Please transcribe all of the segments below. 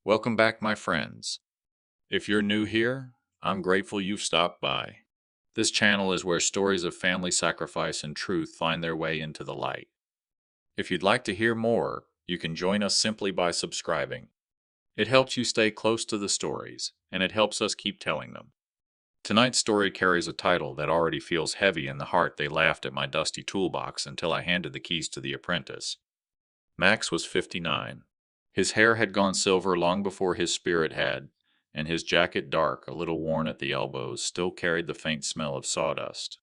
Welcome back, my friends. If you're new here, I'm grateful you've stopped by. This channel is where stories of family sacrifice and truth find their way into the light. If you'd like to hear more, you can join us simply by subscribing. It helps you stay close to the stories, and it helps us keep telling them. Tonight's story carries a title that already feels heavy in the heart. They laughed at my dusty toolbox until I handed the keys to the apprentice. Max was 59. His hair had gone silver long before his spirit had, and his jacket, dark, a little worn at the elbows, still carried the faint smell of sawdust.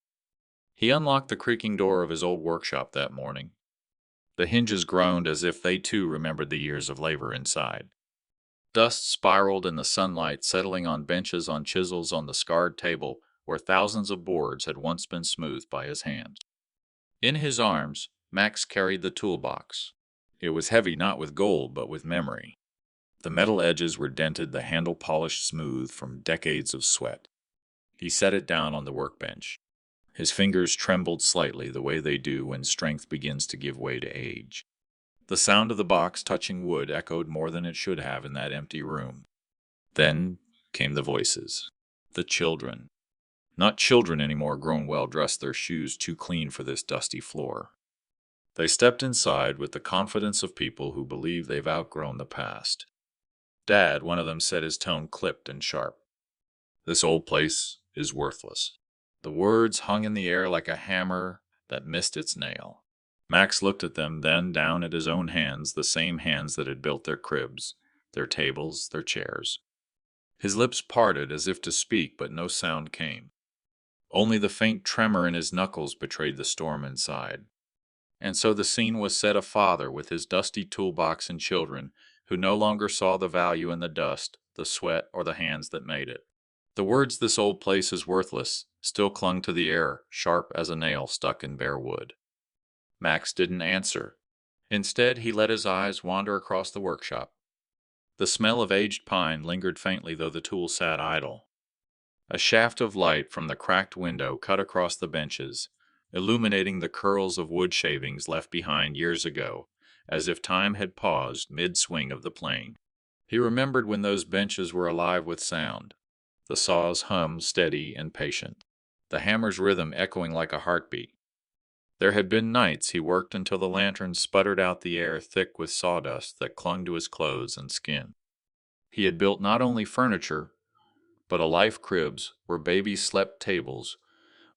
He unlocked the creaking door of his old workshop that morning. The hinges groaned as if they too remembered the years of labor inside. Dust spiraled in the sunlight, settling on benches, on chisels, on the scarred table where thousands of boards had once been smoothed by his hands. In his arms, Max carried the toolbox. It was heavy not with gold, but with memory. The metal edges were dented, the handle polished smooth from decades of sweat. He set it down on the workbench. His fingers trembled slightly, the way they do when strength begins to give way to age. The sound of the box touching wood echoed more than it should have in that empty room. Then came the voices. The children. Not children anymore, grown well-dressed, their shoes too clean for this dusty floor. They stepped inside with the confidence of people who believe they've outgrown the past. "Dad," one of them said, his tone clipped and sharp. "This old place is worthless." The words hung in the air like a hammer that missed its nail. Max looked at them, then down at his own hands, the same hands that had built their cribs, their tables, their chairs. His lips parted as if to speak, but no sound came. Only the faint tremor in his knuckles betrayed the storm inside. And so the scene was set: a father with his dusty toolbox and children who no longer saw the value in the dust, the sweat, or the hands that made it. The words, "This old place is worthless," still clung to the air, sharp as a nail stuck in bare wood. Max didn't answer. Instead, he let his eyes wander across the workshop. The smell of aged pine lingered faintly, though the tool sat idle. A shaft of light from the cracked window cut across the benches, illuminating the curls of wood shavings left behind years ago, as if time had paused mid-swing of the plane. He remembered when those benches were alive with sound, the saw's hum steady and patient, the hammer's rhythm echoing like a heartbeat. There had been nights he worked until the lantern sputtered out the air thick with sawdust that clung to his clothes and skin. He had built not only furniture, but a life cribs where babies slept, tables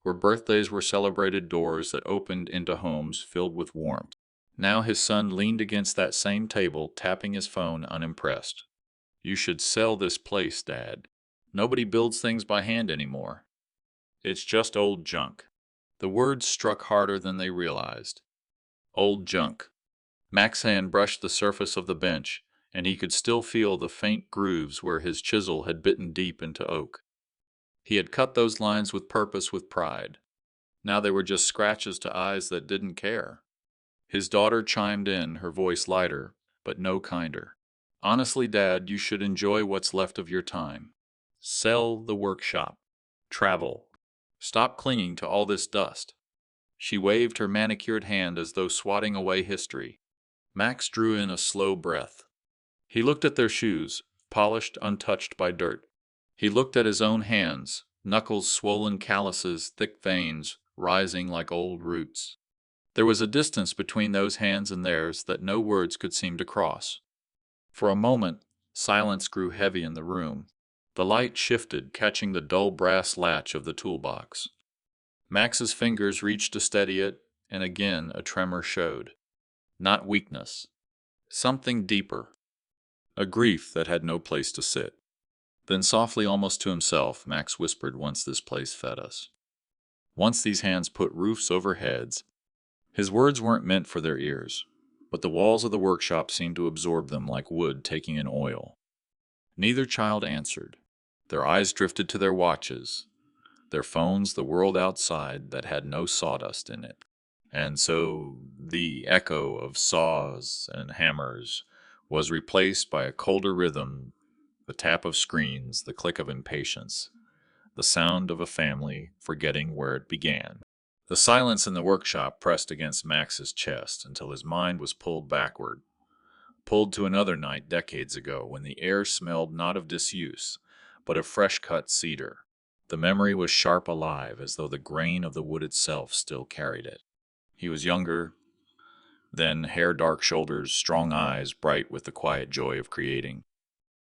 where birthdays were celebrated, doors that opened into homes filled with warmth. Now his son leaned against that same table, tapping his phone, unimpressed. "You should sell this place, Dad. Nobody builds things by hand anymore. It's just old junk." The words struck harder than they realized. Old junk. Max's hand brushed the surface of the bench, and he could still feel the faint grooves where his chisel had bitten deep into oak. He had cut those lines with purpose, with pride. Now they were just scratches to eyes that didn't care. His daughter chimed in, her voice lighter, but no kinder. "Honestly, Dad, you should enjoy what's left of your time. Sell the workshop. Travel. Stop clinging to all this dust." She waved her manicured hand as though swatting away history. Max drew in a slow breath. He looked at their shoes, polished, untouched by dirt. He looked at his own hands, knuckles swollen, calluses, thick veins, rising like old roots. There was a distance between those hands and theirs that no words could seem to cross. For a moment, silence grew heavy in the room. The light shifted, catching the dull brass latch of the toolbox. Max's fingers reached to steady it, and again a tremor showed. Not weakness. Something deeper. A grief that had no place to sit. Then softly, almost to himself, Max whispered, "Once this place fed us. Once these hands put roofs over heads." His words weren't meant for their ears, but the walls of the workshop seemed to absorb them like wood taking in oil. Neither child answered. Their eyes drifted to their watches, their phones, the world outside that had no sawdust in it. And so the echo of saws and hammers was replaced by a colder rhythm, the tap of screens, the click of impatience, the sound of a family forgetting where it began. The silence in the workshop pressed against Max's chest until his mind was pulled backward. pulled to another night decades ago when the air smelled not of disuse, but of fresh-cut cedar. The memory was sharp alive, as though the grain of the wood itself still carried it. He was younger then, hair dark shoulders, strong eyes, bright with the quiet joy of creating.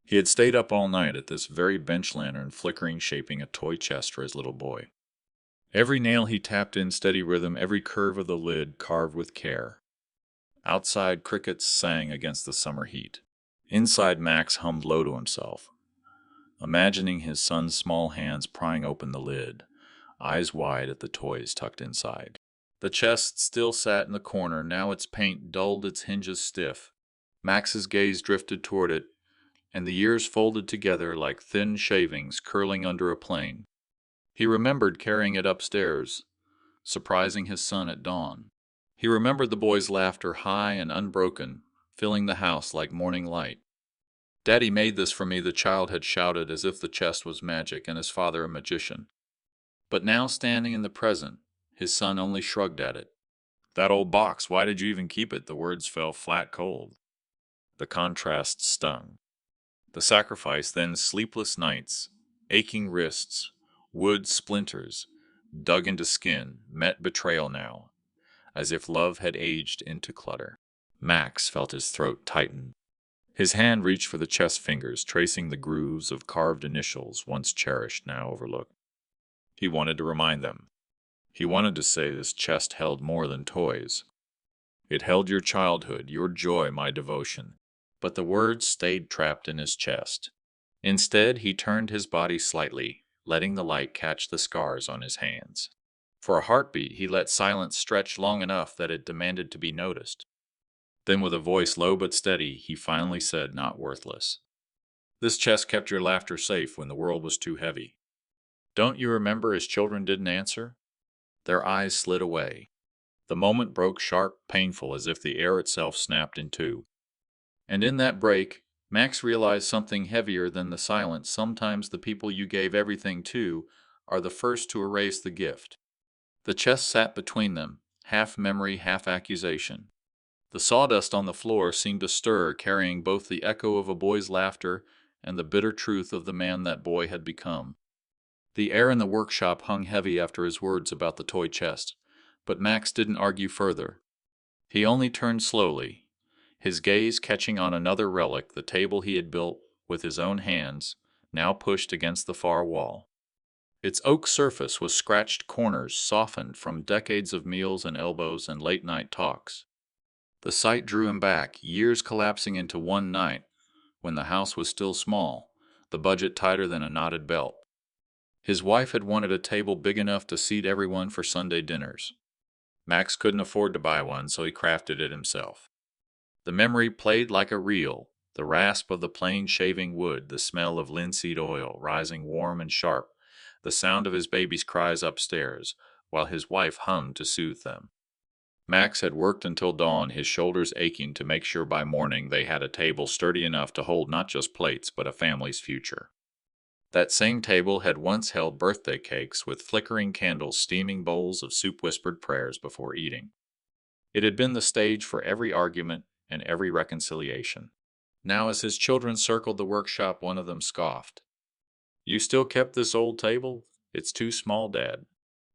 He had stayed up all night at this very bench lantern flickering, shaping a toy chest for his little boy. Every nail he tapped in steady rhythm, every curve of the lid carved with care. Outside, crickets sang against the summer heat. Inside, Max hummed low to himself, imagining his son's small hands prying open the lid, eyes wide at the toys tucked inside. The chest still sat in the corner, now its paint dulled, its hinges stiff. Max's gaze drifted toward it, and the years folded together like thin shavings curling under a plane. He remembered carrying it upstairs, surprising his son at dawn. He remembered the boy's laughter, high and unbroken, filling the house like morning light. "Daddy made this for me," the child had shouted, as if the chest was magic and his father a magician. But now, standing in the present, his son only shrugged at it. "That old box, why did you even keep it?" The words fell flat cold. The contrast stung. The sacrifice, then sleepless nights, aching wrists, wood splinters, dug into skin, met betrayal now, as if love had aged into clutter. Max felt his throat tighten. His hand reached for the chest fingers, tracing the grooves of carved initials once cherished, now overlooked. He wanted to remind them. He wanted to say this chest held more than toys. It held your childhood, your joy, my devotion. But the words stayed trapped in his chest. Instead, he turned his body slightly, letting the light catch the scars on his hands. For a heartbeat, he let silence stretch long enough that it demanded to be noticed. Then, with a voice low but steady, he finally said, not worthless, "This chest kept your laughter safe when the world was too heavy." Don't you remember? His children didn't answer. Their eyes slid away. The moment broke sharp, painful, as if the air itself snapped in two. And in that break, Max realized something heavier than the silence. Sometimes the people you gave everything to are the first to erase the gift. The chest sat between them, half memory, half accusation. The sawdust on the floor seemed to stir, carrying both the echo of a boy's laughter and the bitter truth of the man that boy had become. The air in the workshop hung heavy after his words about the toy chest, but Max didn't argue further. He only turned slowly, his gaze catching on another relic, the table he had built with his own hands, now pushed against the far wall. Its oak surface was scratched corners, softened from decades of meals and elbows and late-night talks. The sight drew him back, years collapsing into one night, when the house was still small, the budget tighter than a knotted belt. His wife had wanted a table big enough to seat everyone for Sunday dinners. Max couldn't afford to buy one, so he crafted it himself. The memory played like a reel, the rasp of the plain shaving wood, the smell of linseed oil rising warm and sharp, the sound of his baby's cries upstairs, while his wife hummed to soothe them. Max had worked until dawn, his shoulders aching, to make sure by morning they had a table sturdy enough to hold not just plates but a family's future. That same table had once held birthday cakes with flickering candles, steaming bowls of soup-whispered prayers before eating. It had been the stage for every argument and every reconciliation. Now, as his children circled the workshop, one of them scoffed. "You still kept this old table? It's too small, Dad.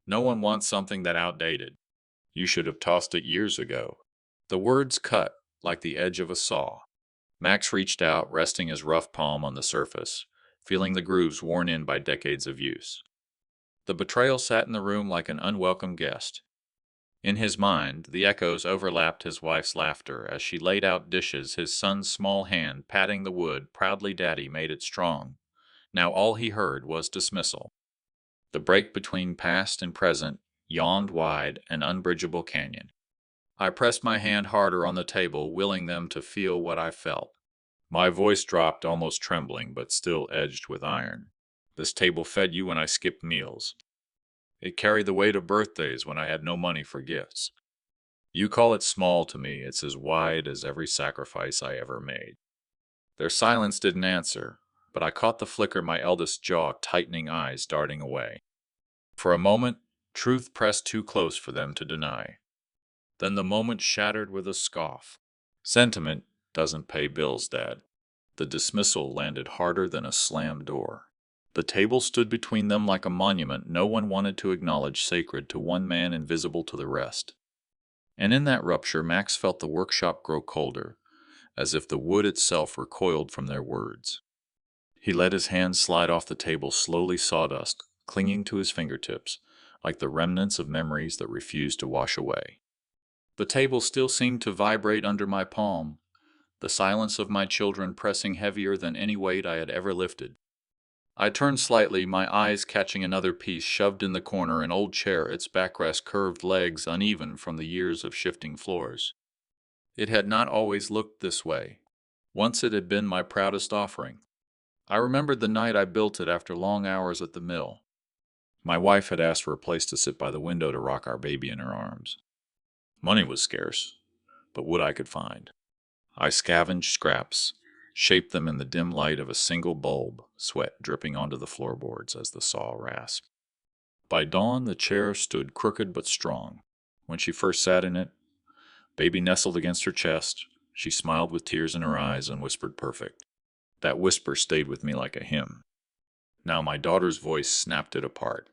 No one wants something that outdated. You should have tossed it years ago." The words cut like the edge of a saw. Max reached out, resting his rough palm on the surface, feeling the grooves worn in by decades of use. The betrayal sat in the room like an unwelcome guest. In his mind, the echoes overlapped his wife's laughter as she laid out dishes, his son's small hand patting the wood. Proudly, Daddy made it strong. Now all he heard was dismissal. The break between past and present yawned wide, an unbridgeable canyon. I pressed my hand harder on the table, willing them to feel what I felt. My voice dropped, almost trembling, but still edged with iron. This table fed you when I skipped meals. It carried the weight of birthdays when I had no money for gifts. You call it small to me, it's as wide as every sacrifice I ever made. Their silence didn't answer, but I caught the flicker, my eldest jaw tightening, eyes darting away. For a moment, truth pressed too close for them to deny. Then the moment shattered with a scoff. Sentiment, doesn't pay bills, Dad." The dismissal landed harder than a slammed door. The table stood between them like a monument no one wanted to acknowledge sacred to one man invisible to the rest. And in that rupture, Max felt the workshop grow colder, as if the wood itself recoiled from their words. He let his hands slide off the table, slowly sawdust, clinging to his fingertips, like the remnants of memories that refused to wash away. The table still seemed to vibrate under my palm, the silence of my children pressing heavier than any weight I had ever lifted. I turned slightly, my eyes catching another piece shoved in the corner, an old chair, its backrest curved legs uneven from the years of shifting floors. It had not always looked this way. Once it had been my proudest offering. I remembered the night I built it after long hours at the mill. My wife had asked for a place to sit by the window to rock our baby in her arms. Money was scarce, but wood I could find. I scavenged scraps, shaped them in the dim light of a single bulb, sweat dripping onto the floorboards as the saw rasped. By dawn, the chair stood crooked but strong. When she first sat in it, baby nestled against her chest, she smiled with tears in her eyes and whispered perfect. That whisper stayed with me like a hymn. Now my daughter's voice snapped it apart.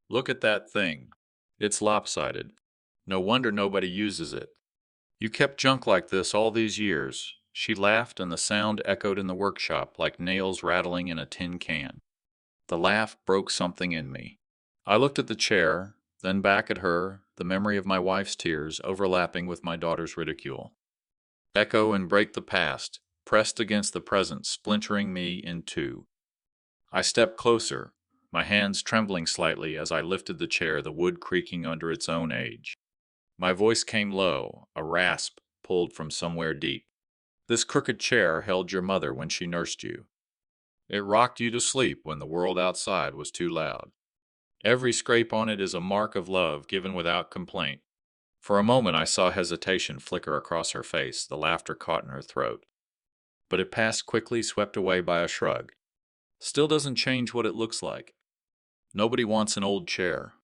"Look at that thing. It's lopsided. No wonder nobody uses it. You kept junk like this all these years." She laughed, and the sound echoed in the workshop like nails rattling in a tin can. The laugh broke something in me. I looked at the chair, then back at her, the memory of my wife's tears overlapping with my daughter's ridicule. Echo and break the past, pressed against the present, splintering me in two. I stepped closer, my hands trembling slightly as I lifted the chair, the wood creaking under its own age. My voice came low, a rasp pulled from somewhere deep. "This crooked chair held your mother when she nursed you. It rocked you to sleep when the world outside was too loud. Every scrape on it is a mark of love given without complaint." For a moment I saw hesitation flicker across her face, the laughter caught in her throat. But it passed quickly, swept away by a shrug. "Still doesn't change what it looks like. Nobody wants an old chair."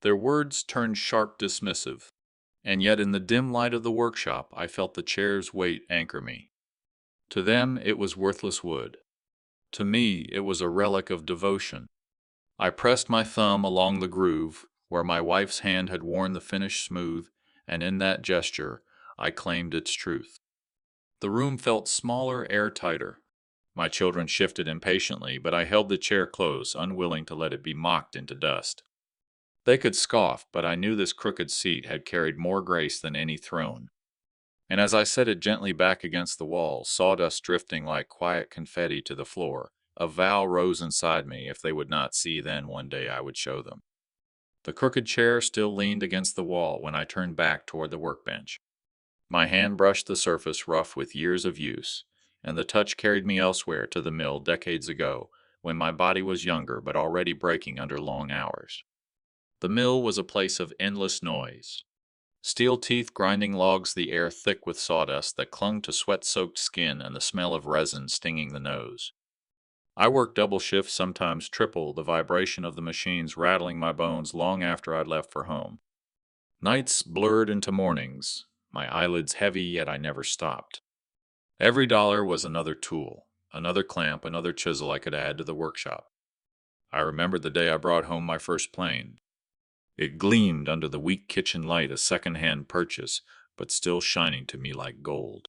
Their words turned sharp, dismissive. And yet in the dim light of the workshop I felt the chair's weight anchor me. To them it was worthless wood. To me it was a relic of devotion. I pressed my thumb along the groove where my wife's hand had worn the finish smooth, and in that gesture I claimed its truth. The room felt smaller, airtighter. My children shifted impatiently, but I held the chair close, unwilling to let it be mocked into dust. They could scoff, but I knew this crooked seat had carried more grace than any throne. And as I set it gently back against the wall, sawdust drifting like quiet confetti to the floor, a vow rose inside me. If they would not see then, one day I would show them. The crooked chair still leaned against the wall when I turned back toward the workbench. My hand brushed the surface rough with years of use, and the touch carried me elsewhere, to the mill decades ago, when my body was younger but already breaking under long hours. The mill was a place of endless noise. Steel teeth grinding logs, the air thick with sawdust that clung to sweat-soaked skin, and the smell of resin stinging the nose. I worked double shifts, sometimes triple, the vibration of the machines rattling my bones long after I'd left for home. Nights blurred into mornings, my eyelids heavy, yet I never stopped. Every dollar was another tool, another clamp, another chisel I could add to the workshop. I remembered the day I brought home my first plane. It gleamed under the weak kitchen light, a second-hand purchase, but still shining to me like gold.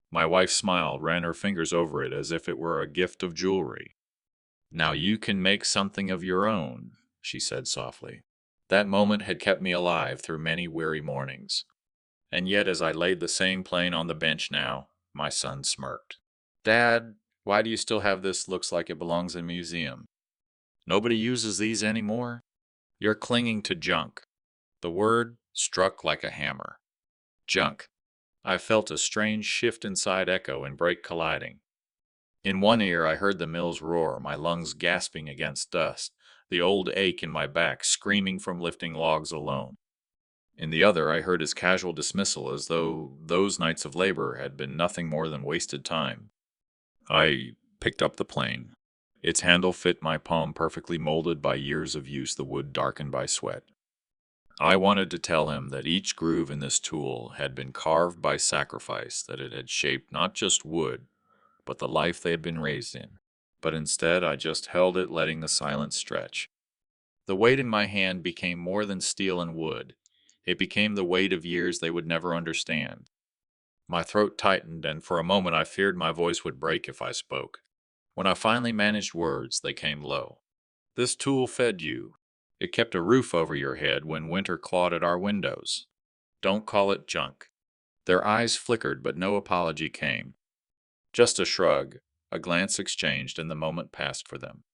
My wife smiled, ran her fingers over it as if it were a gift of jewelry. "Now you can make something of your own," she said softly. That moment had kept me alive through many weary mornings. And yet as I laid the same plane on the bench now, my son smirked. "Dad, why do you still have this? Looks like it belongs in a museum. Nobody uses these anymore? You're clinging to junk." The word struck like a hammer. Junk. I felt a strange shift inside echo and break colliding. In one ear I heard the mill's roar, my lungs gasping against dust, the old ache in my back screaming from lifting logs alone. In the other I heard his casual dismissal, as though those nights of labor had been nothing more than wasted time. I picked up the plane. Its handle fit my palm perfectly, molded by years of use, the wood darkened by sweat. I wanted to tell him that each groove in this tool had been carved by sacrifice, that it had shaped not just wood, but the life they had been raised in. But instead, I just held it, letting the silence stretch. The weight in my hand became more than steel and wood. It became the weight of years they would never understand. My throat tightened, and for a moment I feared my voice would break if I spoke. When I finally managed words, they came low. This tool fed you. It kept a roof over your head when winter clawed at our windows. Don't call it junk. Their eyes flickered, but no apology came. Just a shrug, a glance exchanged, and the moment passed for them.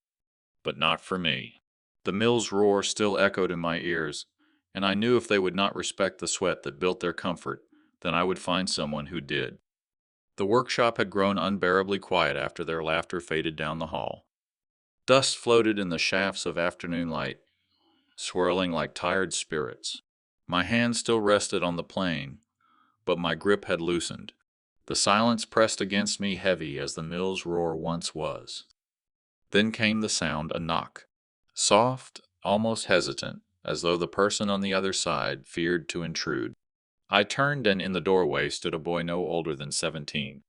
But not for me. The mill's roar still echoed in my ears, and I knew if they would not respect the sweat that built their comfort, then I would find someone who did. The workshop had grown unbearably quiet after their laughter faded down the hall. Dust floated in the shafts of afternoon light, swirling like tired spirits. My hand still rested on the plane, but my grip had loosened. The silence pressed against me heavy as the mill's roar once was. Then came the sound, a knock. Soft, almost hesitant, as though the person on the other side feared to intrude. I turned, and in the doorway stood a boy no older than 17.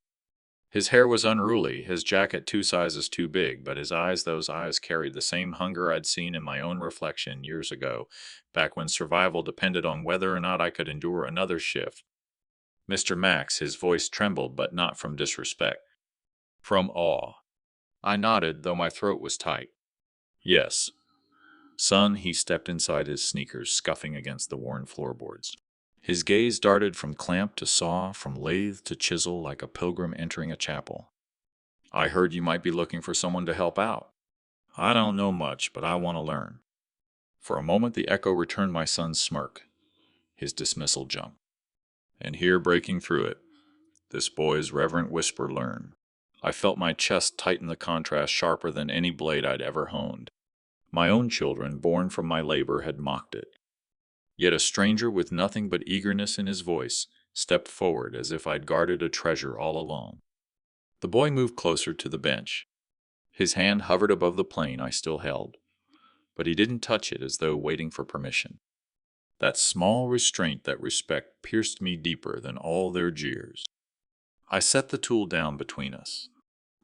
His hair was unruly, his jacket 2 sizes too big, but his eyes, those eyes carried the same hunger I'd seen in my own reflection years ago, back when survival depended on whether or not I could endure another shift. Mr. Max, his voice trembled, but not from disrespect. From awe. I nodded, though my throat was tight. Yes. Son, he stepped inside his sneakers, scuffing against the worn floorboards. His gaze darted from clamp to saw, from lathe to chisel, like a pilgrim entering a chapel. I heard you might be looking for someone to help out. I don't know much, but I want to learn. For a moment the echo returned my son's smirk, his dismissal jump. And here, breaking through it, this boy's reverent whisper learn. I felt my chest tighten, the contrast sharper than any blade I'd ever honed. My own children, born from my labor, had mocked it. Yet a stranger with nothing but eagerness in his voice stepped forward as if I'd guarded a treasure all along. The boy moved closer to the bench. His hand hovered above the plane I still held, but he didn't touch it as though waiting for permission. That small restraint, that respect, pierced me deeper than all their jeers. I set the tool down between us.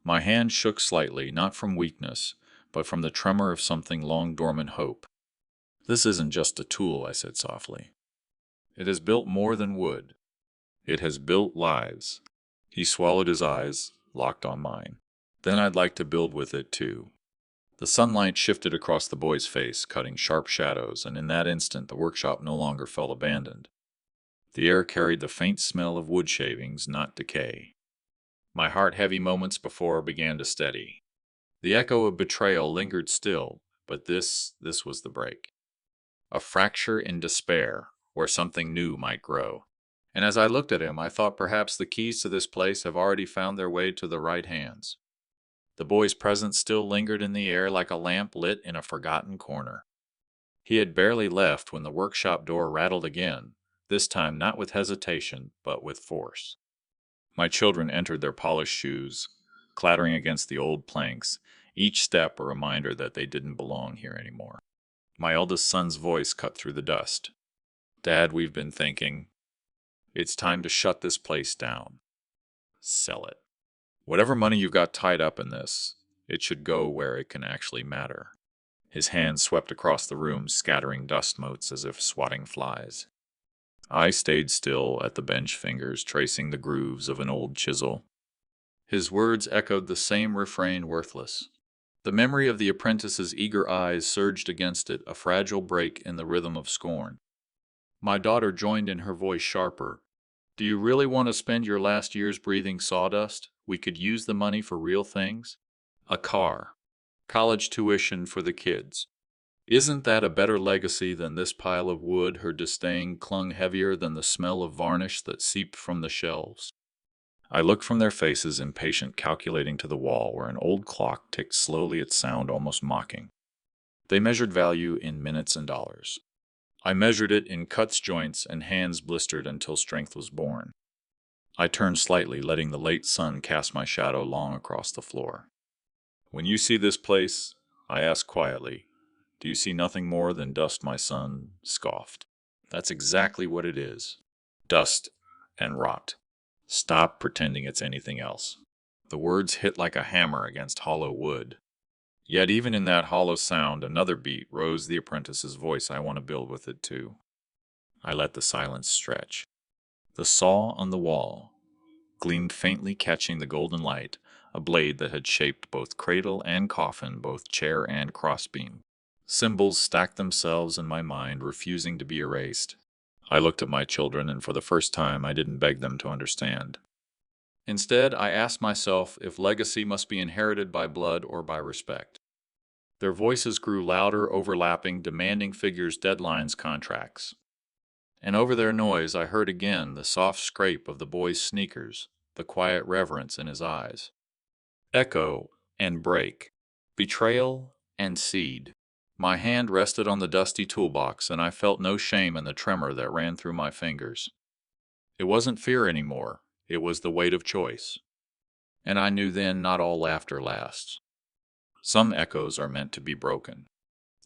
My hand shook slightly, not from weakness, but from the tremor of something long dormant hope. This isn't just a tool, I said softly. It has built more than wood. It has built lives. He swallowed, his eyes locked on mine. Then I'd like to build with it too. The sunlight shifted across the boy's face, cutting sharp shadows, and in that instant the workshop no longer felt abandoned. The air carried the faint smell of wood shavings, not decay. My heart, heavy moments before, began to steady. The echo of betrayal lingered still, but this was the break. A fracture in despair, where something new might grow. And as I looked at him, I thought perhaps the keys to this place have already found their way to the right hands. The boy's presence still lingered in the air like a lamp lit in a forgotten corner. He had barely left when the workshop door rattled again, this time not with hesitation, but with force. My children entered, their polished shoes clattering against the old planks, each step a reminder that they didn't belong here anymore. My eldest son's voice cut through the dust. Dad, we've been thinking. It's time to shut this place down. Sell it. Whatever money you've got tied up in this, it should go where it can actually matter. His hand swept across the room, scattering dust motes as if swatting flies. I stayed still at the bench, fingers tracing the grooves of an old chisel. His words echoed the same refrain, worthless. The memory of the apprentice's eager eyes surged against it, a fragile break in the rhythm of scorn. My daughter joined in, her voice sharper. Do you really want to spend your last years breathing sawdust? We could use the money for real things. A car. College tuition for the kids. Isn't that a better legacy than this pile of wood? Her disdain clung heavier than the smell of varnish that seeped from the shelves. I looked from their faces, impatient, calculating, to the wall where an old clock ticked slowly, its sound almost mocking. They measured value in minutes and dollars. I measured it in cuts, joints, and hands blistered until strength was born. I turned slightly, letting the late sun cast my shadow long across the floor. When you see this place, I asked quietly, do you see nothing more than dust? My son scoffed. That's exactly what it is. Dust and rot. Stop pretending it's anything else. The words hit like a hammer against hollow wood. Yet even in that hollow sound, another beat rose the apprentice's voice. I want to build with it too. I let the silence stretch. The saw on the wall gleamed faintly, catching the golden light, a blade that had shaped both cradle and coffin, both chair and crossbeam. Symbols stacked themselves in my mind, refusing to be erased. I looked at my children, and for the first time I didn't beg them to understand. Instead, I asked myself if legacy must be inherited by blood or by respect. Their voices grew louder, overlapping, demanding figures, deadlines, contracts. And over their noise I heard again the soft scrape of the boy's sneakers, the quiet reverence in his eyes. Echo and break, betrayal and seed. My hand rested on the dusty toolbox, and I felt no shame in the tremor that ran through my fingers. It wasn't fear anymore, it was the weight of choice. And I knew then not all laughter lasts. Some echoes are meant to be broken.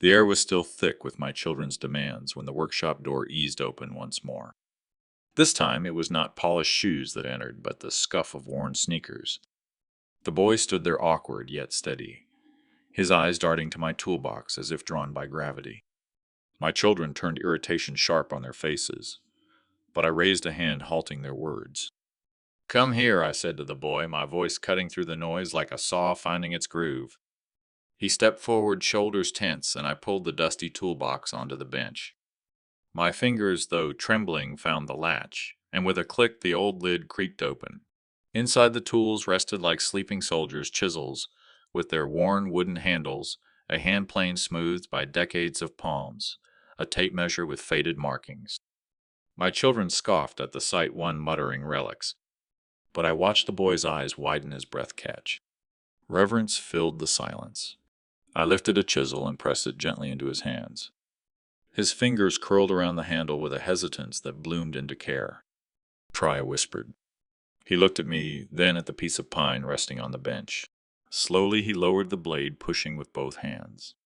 The air was still thick with my children's demands when the workshop door eased open once more. This time it was not polished shoes that entered, but the scuff of worn sneakers. The boy stood there awkward yet steady, his eyes darting to my toolbox as if drawn by gravity. My children turned irritation sharp on their faces, but I raised a hand, halting their words. "Come here," I said to the boy, my voice cutting through the noise like a saw finding its groove. He stepped forward, shoulders tense, and I pulled the dusty toolbox onto the bench. My fingers, though trembling, found the latch, and with a click the old lid creaked open. Inside the tools rested like sleeping soldiers' chisels, with their worn wooden handles, a hand plane smoothed by decades of palms, a tape measure with faded markings. My children scoffed at the sight, one muttering relics. But I watched the boy's eyes widen, his breath catch. Reverence filled the silence. I lifted a chisel and pressed it gently into his hands. His fingers curled around the handle with a hesitance that bloomed into care. "Try," I whispered. He looked at me, then at the piece of pine resting on the bench. Slowly he lowered the blade, pushing with both hands.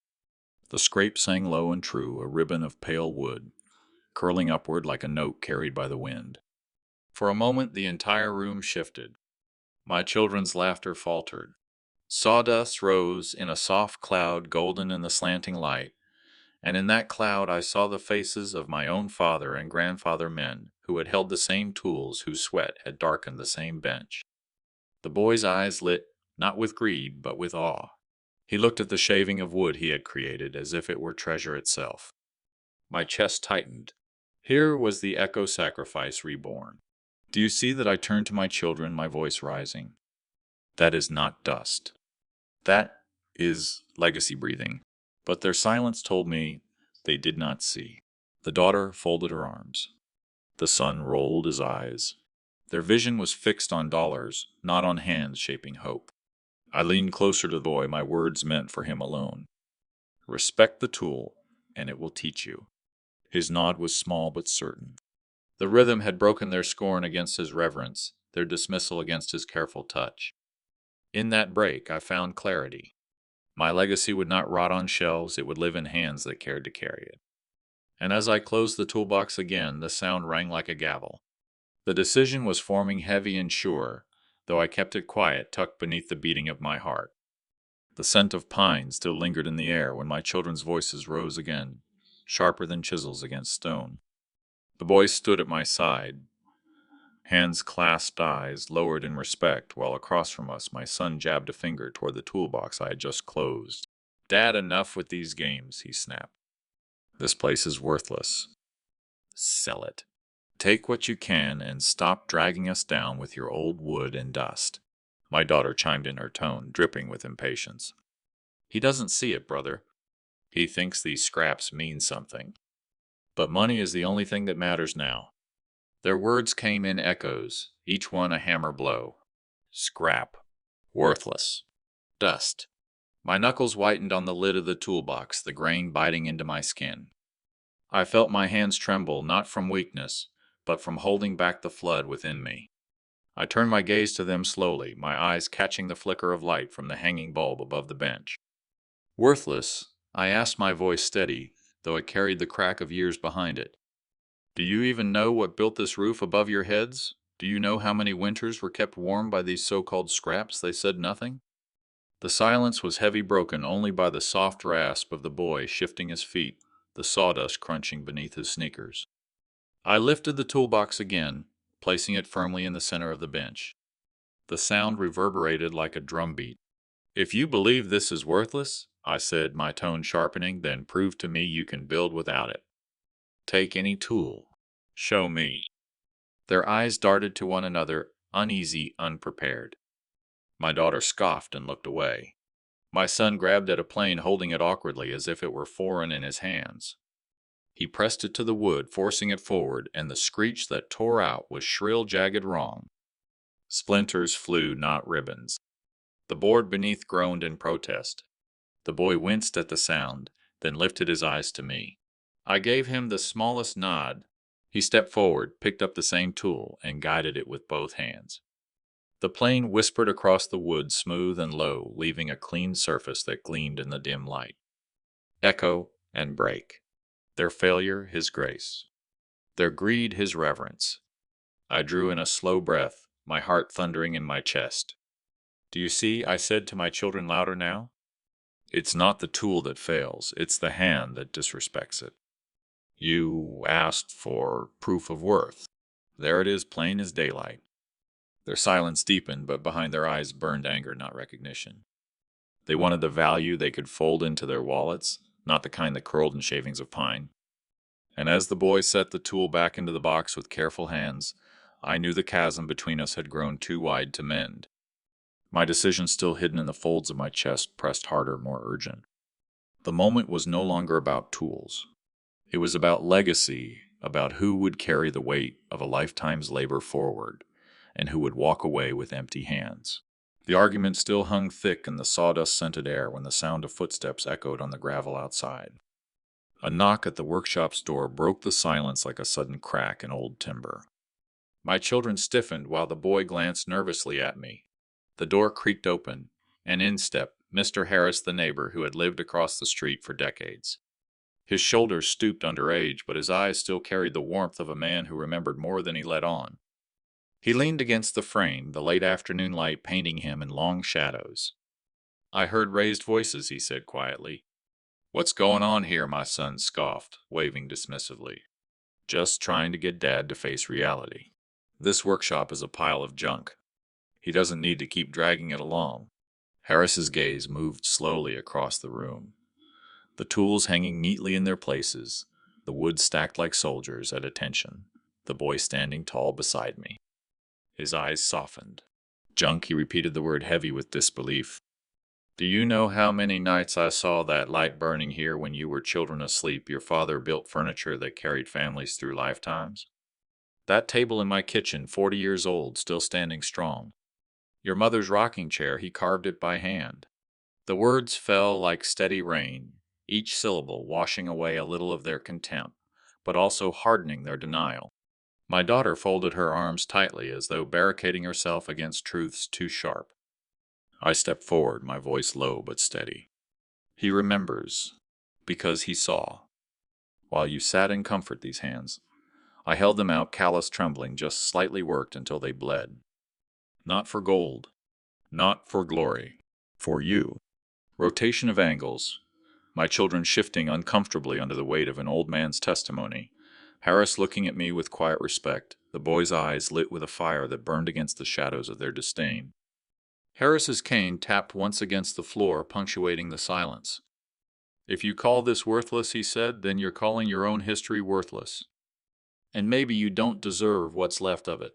The scrape sang low and true, a ribbon of pale wood, curling upward like a note carried by the wind. For a moment the entire room shifted. My children's laughter faltered. Sawdust rose in a soft cloud, golden in the slanting light, and in that cloud I saw the faces of my own father and grandfather, men who had held the same tools, whose sweat had darkened the same bench. The boy's eyes lit not with greed, but with awe. He looked at the shaving of wood he had created as if it were treasure itself. My chest tightened. Here was the echo sacrifice reborn. "Do you see that?" I turned to my children, my voice rising. "That is not dust. That is legacy breathing." But their silence told me they did not see. The daughter folded her arms. The son rolled his eyes. Their vision was fixed on dollars, not on hands shaping hope. I leaned closer to the boy, my words meant for him alone. "Respect the tool, and it will teach you." His nod was small but certain. The rhythm had broken their scorn against his reverence, their dismissal against his careful touch. In that break, I found clarity. My legacy would not rot on shelves, it would live in hands that cared to carry it. And as I closed the toolbox again, the sound rang like a gavel. The decision was forming, heavy and sure, though I kept it quiet, tucked beneath the beating of my heart. The scent of pine still lingered in the air when my children's voices rose again, sharper than chisels against stone. The boy stood at my side, hands clasped, eyes lowered in respect, while across from us my son jabbed a finger toward the toolbox I had just closed. "Dad, enough with these games," he snapped. "This place is worthless. Sell it. Take what you can and stop dragging us down with your old wood and dust." My daughter chimed in, her tone dripping with impatience. "He doesn't see it, brother. He thinks these scraps mean something. But money is the only thing that matters now." Their words came in echoes, each one a hammer blow. Scrap. Worthless. Dust. My knuckles whitened on the lid of the toolbox, the grain biting into my skin. I felt my hands tremble, not from weakness, but from holding back the flood within me. I turned my gaze to them slowly, my eyes catching the flicker of light from the hanging bulb above the bench. "Worthless?" I asked, my voice steady, though it carried the crack of years behind it. Do you even know what built this roof above your heads? Do you know how many winters were kept warm by these so-called scraps? They said nothing. The silence was heavy, broken only by the soft rasp of the boy shifting his feet, the sawdust crunching beneath his sneakers. I lifted the toolbox again, placing it firmly in the center of the bench. The sound reverberated like a drumbeat. If you believe this is worthless, I said, my tone sharpening, then prove to me you can build without it. Take any tool. Show me. Their eyes darted to one another, uneasy, unprepared. My daughter scoffed and looked away. My son grabbed at a plane, holding it awkwardly as if it were foreign in his hands. He pressed it to the wood, forcing it forward, and the screech that tore out was shrill, jagged wrong. Splinters flew, not ribbons. The board beneath groaned in protest. The boy winced at the sound, then lifted his eyes to me. I gave him the smallest nod. He stepped forward, picked up the same tool, and guided it with both hands. The plane whispered across the wood, smooth and low, leaving a clean surface that gleamed in the dim light. Echo and break. Their failure, his grace. Their greed, his reverence. I drew in a slow breath, my heart thundering in my chest. Do you see? I said to my children louder now. It's not the tool that fails, it's the hand that disrespects it. You asked for proof of worth. There it is, plain as daylight. Their silence deepened, but behind their eyes burned anger, not recognition. They wanted the value they could fold into their wallets, not the kind that curled in shavings of pine. And as the boy set the tool back into the box with careful hands, I knew the chasm between us had grown too wide to mend. My decision, still hidden in the folds of my chest, pressed harder, more urgent. The moment was no longer about tools. It was about legacy, about who would carry the weight of a lifetime's labor forward, and who would walk away with empty hands. The argument still hung thick in the sawdust-scented air when the sound of footsteps echoed on the gravel outside. A knock at the workshop's door broke the silence like a sudden crack in old timber. My children stiffened while the boy glanced nervously at me. The door creaked open, and in stepped Mr. Harris, the neighbor who had lived across the street for decades. His shoulders stooped under age, but his eyes still carried the warmth of a man who remembered more than he let on. He leaned against the frame, the late afternoon light painting him in long shadows. I heard raised voices, he said quietly. What's going on here? My son scoffed, waving dismissively. Just trying to get Dad to face reality. This workshop is a pile of junk. He doesn't need to keep dragging it along. Harris's gaze moved slowly across the room. The tools hanging neatly in their places, the wood stacked like soldiers at attention, the boy standing tall beside me. His eyes softened. Junk, he repeated the word heavy with disbelief. Do you know how many nights I saw that light burning here when you were children asleep? Your father built furniture that carried families through lifetimes. That table in my kitchen, 40 years old, still standing strong. Your mother's rocking chair, he carved it by hand. The words fell like steady rain, each syllable washing away a little of their contempt, but also hardening their denial. My daughter folded her arms tightly as though barricading herself against truths too sharp. I stepped forward, my voice low but steady. He remembers, because he saw. While you sat in comfort, these hands, I held them out, callous, trembling, just slightly worked until they bled. Not for gold, not for glory, for you. Rotation of angles, my children shifting uncomfortably under the weight of an old man's testimony. Harris looking at me with quiet respect, the boy's eyes lit with a fire that burned against the shadows of their disdain. Harris's cane tapped once against the floor, punctuating the silence. If you call this worthless, he said, then you're calling your own history worthless. And maybe you don't deserve what's left of it.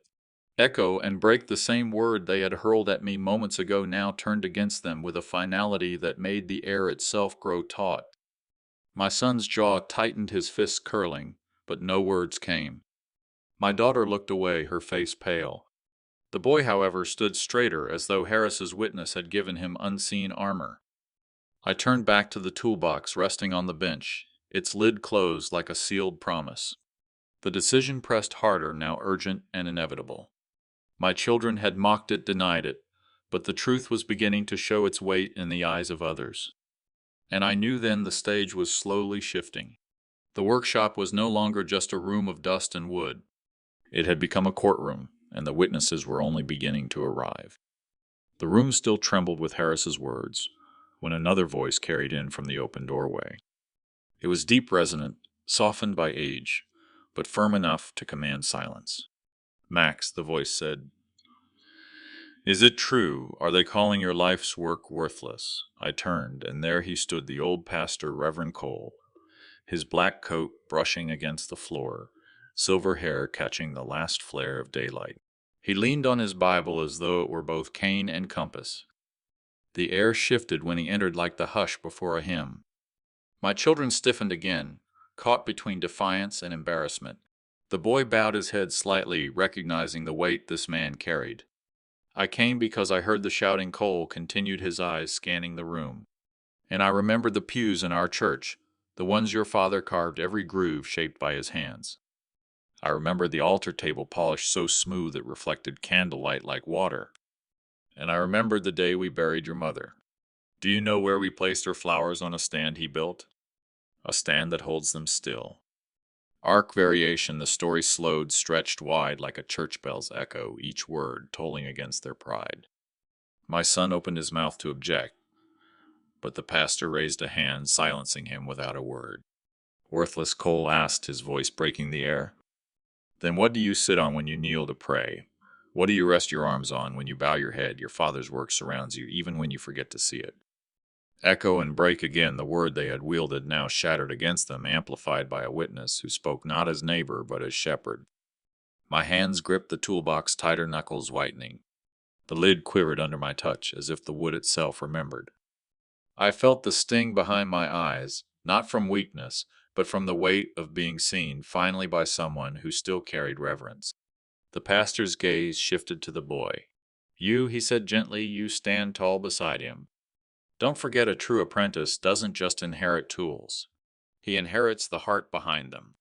Echo and break, the same word they had hurled at me moments ago, now turned against them with a finality that made the air itself grow taut. My son's jaw tightened, his fists curling, but no words came. My daughter looked away, her face pale. The boy, however, stood straighter, as though Harris's witness had given him unseen armor. I turned back to the toolbox resting on the bench, its lid closed like a sealed promise. The decision pressed harder, now urgent and inevitable. My children had mocked it, denied it, but the truth was beginning to show its weight in the eyes of others. And I knew then the stage was slowly shifting. The workshop was no longer just a room of dust and wood. It had become a courtroom, and the witnesses were only beginning to arrive. The room still trembled with Harris's words when another voice carried in from the open doorway. It was deep resonant, softened by age, but firm enough to command silence. "Max," the voice said, "is it true? Are they calling your life's work worthless?" I turned, and there he stood, the old pastor, Reverend Cole, his black coat brushing against the floor, silver hair catching the last flare of daylight. He leaned on his Bible as though it were both cane and compass. The air shifted when he entered like the hush before a hymn. My children stiffened again, caught between defiance and embarrassment. The boy bowed his head slightly, recognizing the weight this man carried. "I came because I heard the shouting." Cole continued, his eyes scanning the room. "And I remembered the pews in our church, the ones your father carved every groove shaped by his hands. I remembered the altar table polished so smooth it reflected candlelight like water. And I remembered the day we buried your mother. Do you know where we placed her flowers? On a stand he built? A stand that holds them still." Arc variation, the story slowed, stretched wide like a church bell's echo, each word tolling against their pride. My son opened his mouth to object, but the pastor raised a hand, silencing him without a word. "Worthless?" Cole asked, his voice breaking the air. "Then what do you sit on when you kneel to pray? What do you rest your arms on when you bow your head? Your father's work surrounds you, even when you forget to see it." Echo and break again, the word they had wielded now shattered against them, amplified by a witness who spoke not as neighbor but as shepherd. My hands gripped the toolbox tighter, knuckles whitening. The lid quivered under my touch, as if the wood itself remembered. I felt the sting behind my eyes, not from weakness, but from the weight of being seen finally by someone who still carried reverence. The pastor's gaze shifted to the boy. "You," he said gently, "you stand tall beside him. Don't forget, a true apprentice doesn't just inherit tools. He inherits the heart behind them."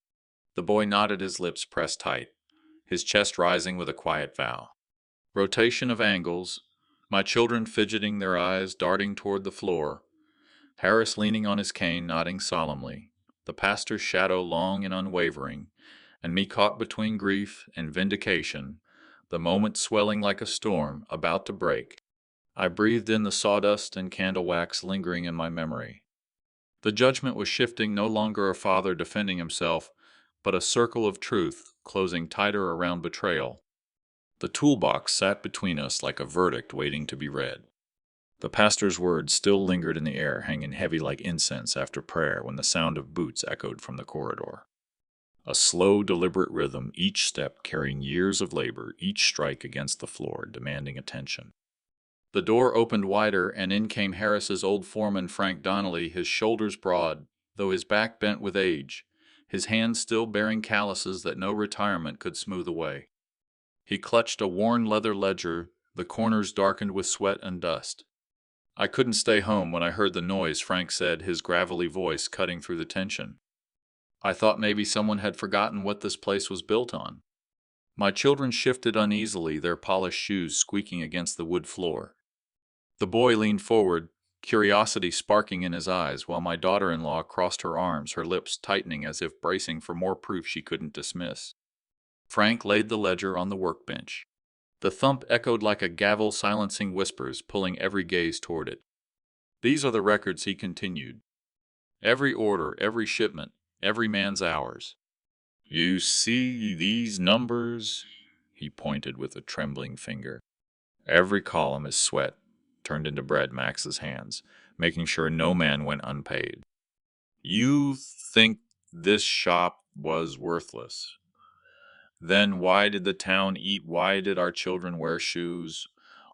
The boy nodded, his lips pressed tight, his chest rising with a quiet vow. Rotation of angles, my children fidgeting, their eyes darting toward the floor. Harris leaning on his cane, nodding solemnly. The pastor's shadow long and unwavering, and me caught between grief and vindication, the moment swelling like a storm, about to break. I breathed in the sawdust and candle wax lingering in my memory. The judgment was shifting, no longer a father defending himself, but a circle of truth closing tighter around betrayal. The toolbox sat between us like a verdict waiting to be read. The pastor's words still lingered in the air, hanging heavy like incense after prayer when the sound of boots echoed from the corridor. A slow, deliberate rhythm, each step carrying years of labor, each strike against the floor demanding attention. The door opened wider, and in came Harris's old foreman, Frank Donnelly, his shoulders broad, though his back bent with age, his hands still bearing calluses that no retirement could smooth away. He clutched a worn leather ledger, the corners darkened with sweat and dust. "I couldn't stay home when I heard the noise," Frank said, his gravelly voice cutting through the tension. "I thought maybe someone had forgotten what this place was built on." My children shifted uneasily, their polished shoes squeaking against the wood floor. The boy leaned forward, curiosity sparking in his eyes, while my daughter-in-law crossed her arms, her lips tightening as if bracing for more proof she couldn't dismiss. Frank laid the ledger on the workbench. The thump echoed like a gavel, silencing whispers, pulling every gaze toward it. "These are the records," he continued. "Every order, every shipment, every man's hours. You see these numbers?" He pointed with a trembling finger. "Every column is sweat turned into bread." Max's hands, making sure no man went unpaid. "You think this shop was worthless? Then why did the town eat? Why did our children wear shoes?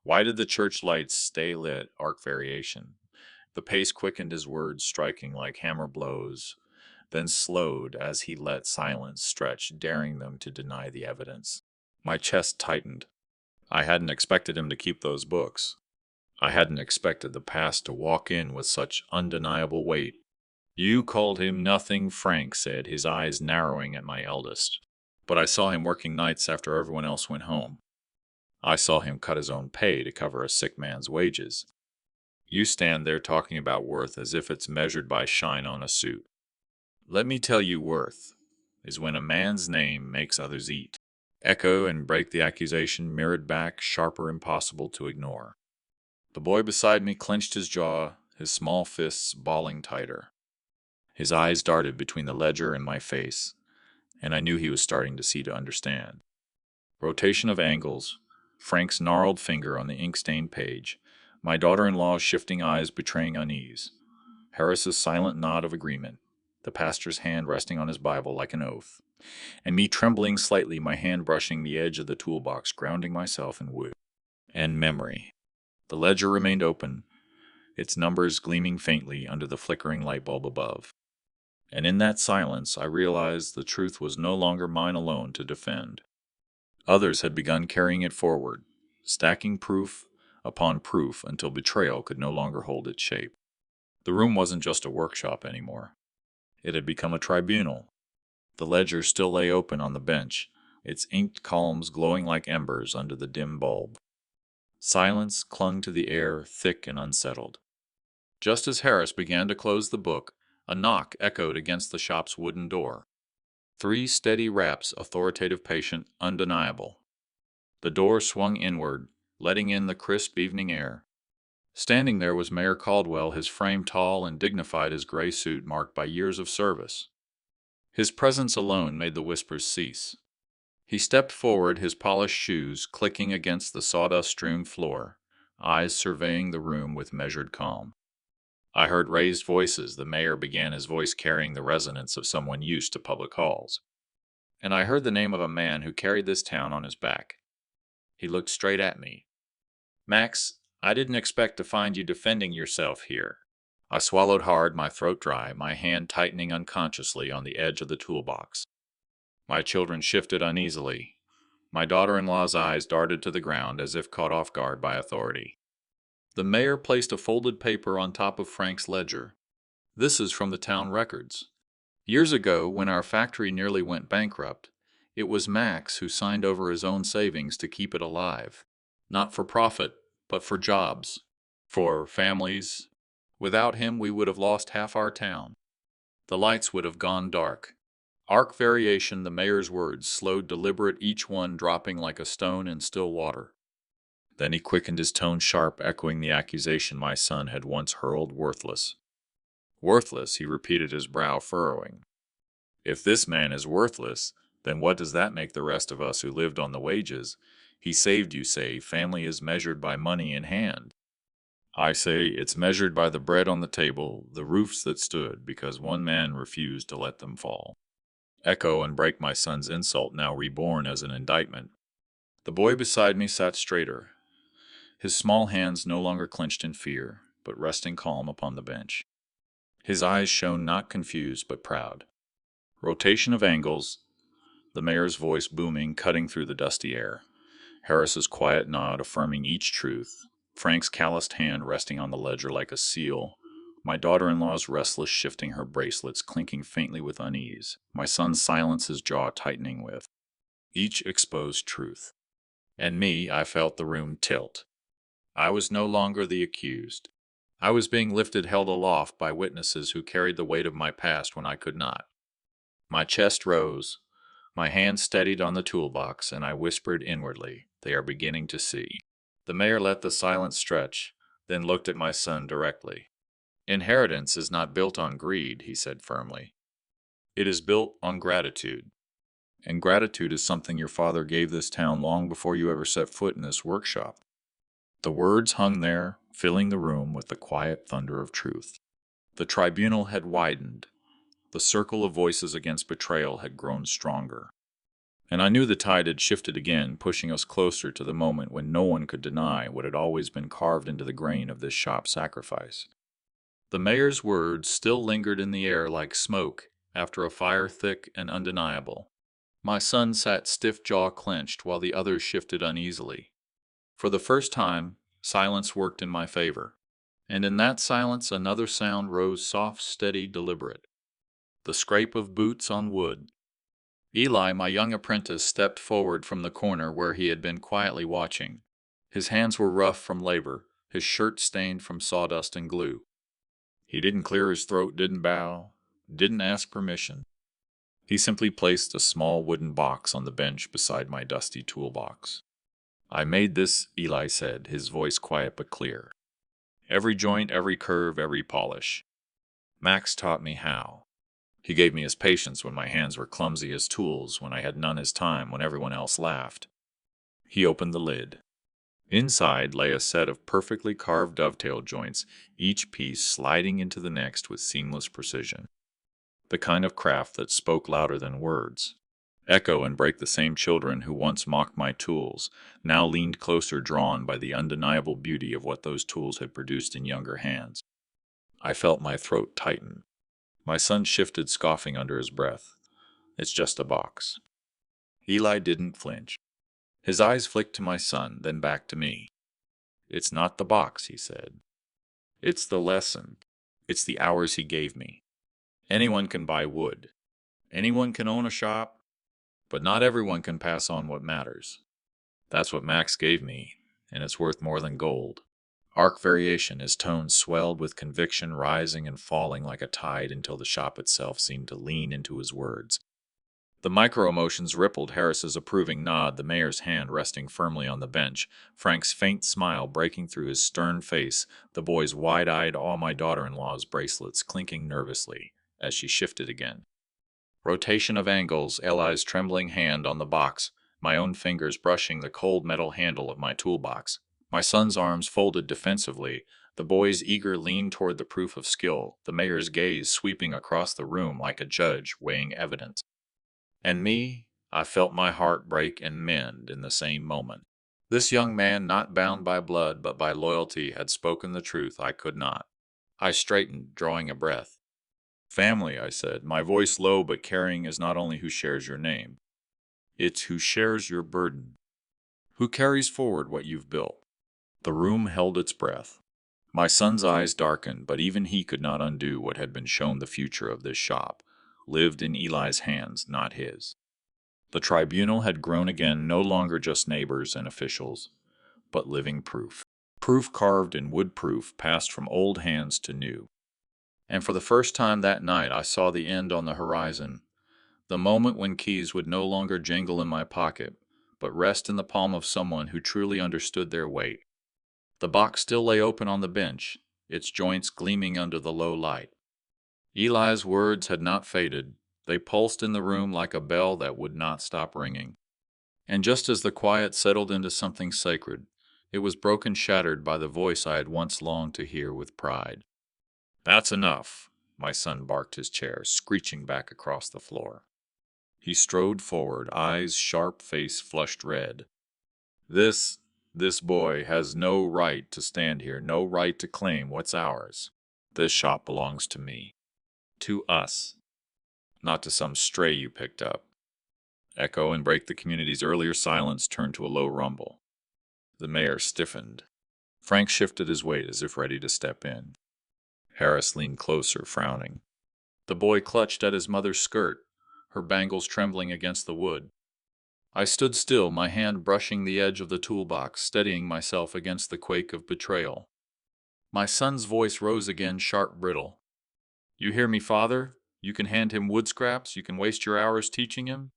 Why did the church lights stay lit?" Arc variation. The pace quickened, his words striking like hammer blows, then slowed as he let silence stretch, daring them to deny the evidence. My chest tightened. I hadn't expected him to keep those books. I hadn't expected the past to walk in with such undeniable weight. "You called him nothing," Frank said, his eyes narrowing at my eldest. "But I saw him working nights after everyone else went home. I saw him cut his own pay to cover a sick man's wages. You stand there talking about worth as if it's measured by shine on a suit." Let me tell you, worth is when a man's name makes others eat. Echo and break the accusation mirrored back, sharper, impossible to ignore. The boy beside me clenched his jaw, his small fists balling tighter. His eyes darted between the ledger and my face, and I knew he was starting to see to understand. Rotation of angles, Frank's gnarled finger on the ink-stained page, my daughter-in-law's shifting eyes betraying unease, Harris's silent nod of agreement, the pastor's hand resting on his Bible like an oath, and me trembling slightly, my hand brushing the edge of the toolbox, grounding myself in wood and memory. The ledger remained open, its numbers gleaming faintly under the flickering light bulb above. And in that silence, I realized the truth was no longer mine alone to defend. Others had begun carrying it forward, stacking proof upon proof until betrayal could no longer hold its shape. The room wasn't just a workshop anymore. It had become a tribunal. The ledger still lay open on the bench, its inked columns glowing like embers under the dim bulb. Silence clung to the air, thick and unsettled. Just as Harris began to close the book, a knock echoed against the shop's wooden door. 3 steady raps, authoritative, patient, undeniable. The door swung inward, letting in the crisp evening air. Standing there was Mayor Caldwell, his frame tall and dignified, his gray suit marked by years of service. His presence alone made the whispers cease. He stepped forward, his polished shoes clicking against the sawdust-strewn floor, eyes surveying the room with measured calm. I heard raised voices. The mayor began, his voice carrying the resonance of someone used to public halls. And I heard the name of a man who carried this town on his back. He looked straight at me. "Max, I didn't expect to find you defending yourself here." I swallowed hard, my throat dry, my hand tightening unconsciously on the edge of the toolbox. My children shifted uneasily. My daughter-in-law's eyes darted to the ground as if caught off guard by authority. The mayor placed a folded paper on top of Frank's ledger. "This is from the town records. Years ago, when our factory nearly went bankrupt, it was Max who signed over his own savings to keep it alive. Not for profit, but for jobs. For families. Without him, we would have lost half our town. The lights would have gone dark." Arc variation, the mayor's words, slowed, deliberate, each one dropping like a stone in still water. Then he quickened, his tone sharp, echoing the accusation my son had once hurled. "Worthless." "Worthless," he repeated, his brow furrowing. "If this man is worthless, then what does that make the rest of us who lived on the wages? He saved, you say. Family is measured by money in hand. I say it's measured by the bread on the table, the roofs that stood, because one man refused to let them fall." Echo and break my son's insult, now reborn as an indictment. The boy beside me sat straighter, his small hands no longer clenched in fear, but resting calm upon the bench. His eyes shone not confused, but proud. Rotation of angles, the mayor's voice booming, cutting through the dusty air. Harris's quiet nod affirming each truth. Frank's calloused hand resting on the ledger like a seal. My daughter-in-law's restless shifting, her bracelets clinking faintly with unease. My son's silence, his jaw tightening with each exposed truth. And me, I felt the room tilt. I was no longer the accused. I was being lifted, held aloft by witnesses who carried the weight of my past when I could not. My chest rose, my hand steadied on the toolbox, and I whispered inwardly, "They are beginning to see." The mayor let the silence stretch, then looked at my son directly. "Inheritance is not built on greed," he said firmly. "It is built on gratitude. And gratitude is something your father gave this town long before you ever set foot in this workshop." The words hung there, filling the room with the quiet thunder of truth. The tribunal had widened. The circle of voices against betrayal had grown stronger. And I knew the tide had shifted again, pushing us closer to the moment when no one could deny what had always been carved into the grain of this shop sacrifice. The mayor's words still lingered in the air like smoke after a fire, thick and undeniable. My son sat stiff, jaw clenched, while the others shifted uneasily. For the first time, silence worked in my favor. And in that silence another sound rose, soft, steady, deliberate. The scrape of boots on wood. Eli, my young apprentice, stepped forward from the corner where he had been quietly watching. His hands were rough from labor, his shirt stained from sawdust and glue. He didn't clear his throat, didn't bow, didn't ask permission. He simply placed a small wooden box on the bench beside my dusty toolbox. I made this, Eli said, his voice quiet but clear. Every joint, every curve, every polish. Max taught me how. He gave me his patience when my hands were clumsy as tools, when I had none his time, when everyone else laughed. He opened the lid. Inside lay a set of perfectly carved dovetail joints, each piece sliding into the next with seamless precision. The kind of craft that spoke louder than words. Echo and break the same children who once mocked my tools, now leaned closer, drawn by the undeniable beauty of what those tools had produced in younger hands. I felt my throat tighten. My son shifted, scoffing under his breath. It's just a box. Eli didn't flinch. His eyes flicked to my son, then back to me. It's not the box, he said. It's the lesson. It's the hours he gave me. Anyone can buy wood. Anyone can own a shop. But not everyone can pass on what matters. That's what Max gave me, and it's worth more than gold. Arc variation, his tone swelled with conviction, rising and falling like a tide until the shop itself seemed to lean into his words. The micro-emotions rippled Harris's approving nod, the mayor's hand resting firmly on the bench, Frank's faint smile breaking through his stern face, the boy's wide-eyed, awe my daughter-in-law's bracelets clinking nervously as she shifted again. Rotation of angles, Eli's trembling hand on the box, my own fingers brushing the cold metal handle of my toolbox. My son's arms folded defensively, the boy's eager lean toward the proof of skill, the mayor's gaze sweeping across the room like a judge weighing evidence. And me, I felt my heart break and mend in the same moment. This young man, not bound by blood but by loyalty, had spoken the truth I could not. I straightened, drawing a breath. Family, I said, my voice low but carrying, is not only who shares your name. It's who shares your burden. Who carries forward what you've built. The room held its breath. My son's eyes darkened, but even he could not undo what had been shown. The future of this shop lived in Eli's hands, not his. The tribunal had grown again, no longer just neighbors and officials, but living proof. Proof carved in wood, proof passed from old hands to new. And for the first time that night I saw the end on the horizon, the moment when keys would no longer jingle in my pocket, but rest in the palm of someone who truly understood their weight. The box still lay open on the bench, its joints gleaming under the low light. Eli's words had not faded. They pulsed in the room like a bell that would not stop ringing. And just as the quiet settled into something sacred, it was broken, shattered by the voice I had once longed to hear with pride. That's enough, my son barked, his chair screeching back across the floor. He strode forward, eyes sharp, face flushed red. This boy has no right to stand here, no right to claim what's ours. This shop belongs to me. To us. Not to some stray you picked up. Echo and break the community's earlier silence turned to a low rumble. The mayor stiffened. Frank shifted his weight as if ready to step in. Harris leaned closer, frowning. The boy clutched at his mother's skirt, her bangles trembling against the wood. I stood still, my hand brushing the edge of the toolbox, steadying myself against the quake of betrayal. My son's voice rose again, sharp, brittle. You hear me, father? You can hand him wood scraps, you can waste your hours teaching him.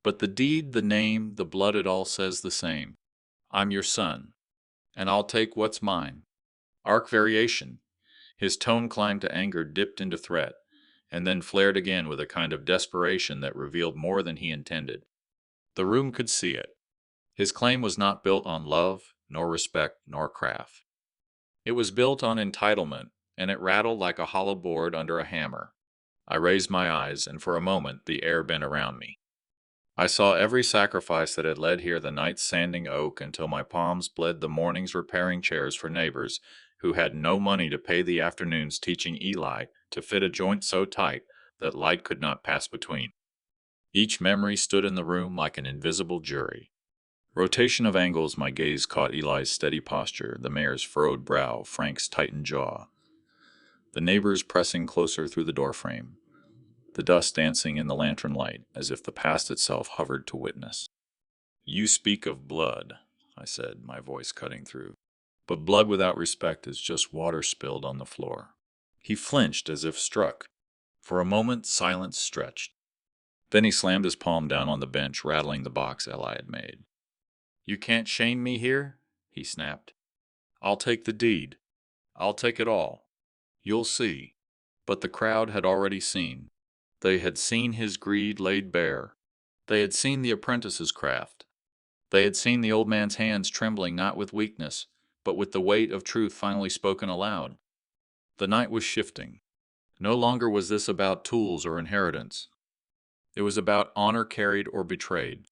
But the deed, the name, the blood, it all says the same. I'm your son, and I'll take what's mine. Arc variation. His tone climbed to anger, dipped into threat, and then flared again with a kind of desperation that revealed more than he intended. The room could see it. His claim was not built on love, nor respect, nor craft. It was built on entitlement, and it rattled like a hollow board under a hammer. I raised my eyes, and for a moment the air bent around me. I saw every sacrifice that had led here, the night's sanding oak, until my palms bled, the mornings repairing chairs for neighbors who had no money to pay, the afternoons teaching Eli to fit a joint so tight that light could not pass between. Each memory stood in the room like an invisible jury. Rotation of angles, my gaze caught Eli's steady posture, the mayor's furrowed brow, Frank's tightened jaw. The neighbors pressing closer through the doorframe, the dust dancing in the lantern light as if the past itself hovered to witness. You speak of blood, I said, my voice cutting through. But blood without respect is just water spilled on the floor. He flinched as if struck. For a moment, silence stretched. Then he slammed his palm down on the bench, rattling the box Eli had made. "You can't shame me here," he snapped. "I'll take the deed. I'll take it all. You'll see." But the crowd had already seen. They had seen his greed laid bare. They had seen the apprentice's craft. They had seen the old man's hands trembling not with weakness, but with the weight of truth finally spoken aloud. The night was shifting. No longer was this about tools or inheritance. It was about honor carried or betrayed.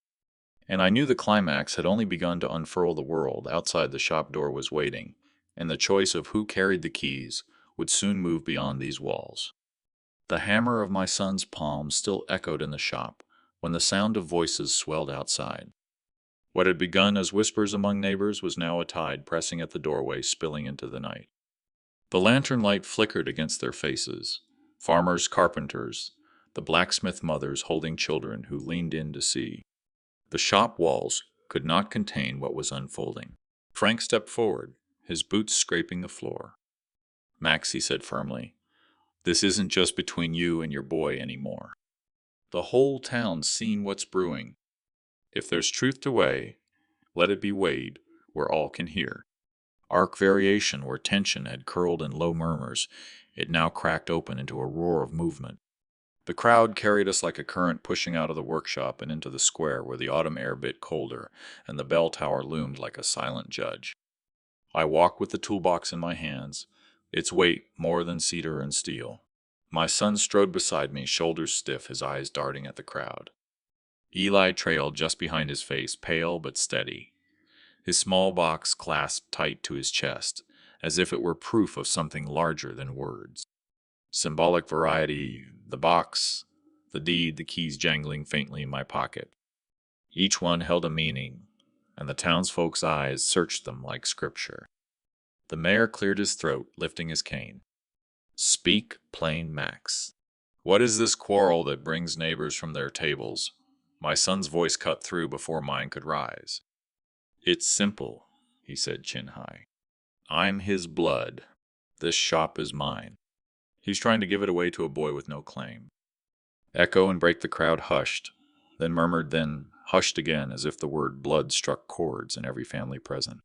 And I knew the climax had only begun to unfurl. The world outside the shop door was waiting, and the choice of who carried the keys would soon move beyond these walls. The hammer of my son's palm still echoed in the shop when the sound of voices swelled outside. What had begun as whispers among neighbors was now a tide pressing at the doorway, spilling into the night. The lantern light flickered against their faces. Farmers, carpenters, the blacksmith mothers holding children who leaned in to see. The shop walls could not contain what was unfolding. Frank stepped forward, his boots scraping the floor. "Max," he said firmly, "this isn't just between you and your boy anymore. The whole town's seen what's brewing. If there's truth to weigh, let it be weighed where all can hear." Arc variation, where tension had curled in low murmurs, it now cracked open into a roar of movement. The crowd carried us like a current, pushing out of the workshop and into the square where the autumn air bit colder and the bell tower loomed like a silent judge. I walked with the toolbox in my hands, its weight more than cedar and steel. My son strode beside me, shoulders stiff, his eyes darting at the crowd. Eli trailed just behind his face, pale but steady, his small box clasped tight to his chest, as if it were proof of something larger than words. Symbolic variety, the box, the deed, the keys jangling faintly in my pocket. Each one held a meaning, and the townsfolk's eyes searched them like scripture. The mayor cleared his throat, lifting his cane. "Speak plain, Max. What is this quarrel that brings neighbors from their tables?" My son's voice cut through before mine could rise. "It's simple," he said, chin high. "I'm his blood. This shop is mine." He's trying to give it away to a boy with no claim. Echo and break the crowd hushed, then murmured, then hushed again, as if the word blood struck chords in every family present.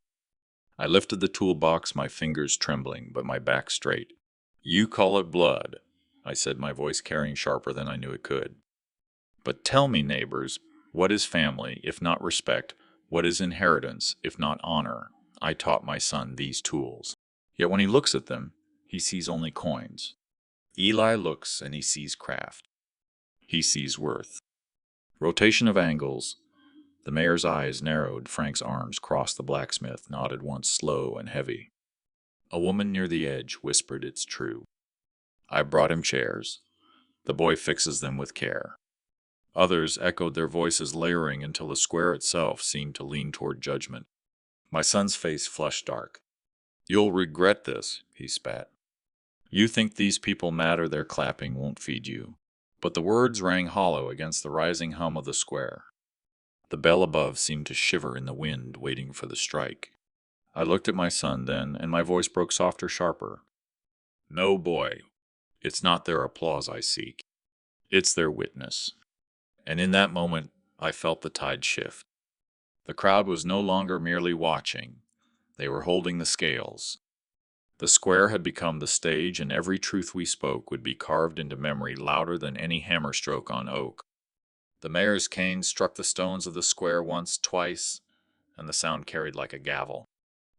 I lifted the toolbox, my fingers trembling, but my back straight. "You call it blood," I said, my voice carrying sharper than I knew it could. "But tell me, neighbors, what is family, if not respect? What is inheritance, if not honor?" I taught my son these tools. Yet when he looks at them, he sees only coins. Eli looks and he sees craft. He sees worth. Rotation of angles. The mayor's eyes narrowed, Frank's arms crossed, the blacksmith nodded once, slow and heavy. A woman near the edge whispered, "It's true." I brought him chairs. The boy fixes them with care. Others echoed, their voices layering until the square itself seemed to lean toward judgment. My son's face flushed dark. "You'll regret this," he spat. "You think these people matter, their clapping won't feed you." But the words rang hollow against the rising hum of the square. The bell above seemed to shiver in the wind, waiting for the strike. I looked at my son then, and my voice broke softer, sharper. "No, boy, it's not their applause I seek. It's their witness." And in that moment, I felt the tide shift. The crowd was no longer merely watching. They were holding the scales. The square had become the stage, and every truth we spoke would be carved into memory louder than any hammer stroke on oak. The mayor's cane struck the stones of the square once, twice, and the sound carried like a gavel.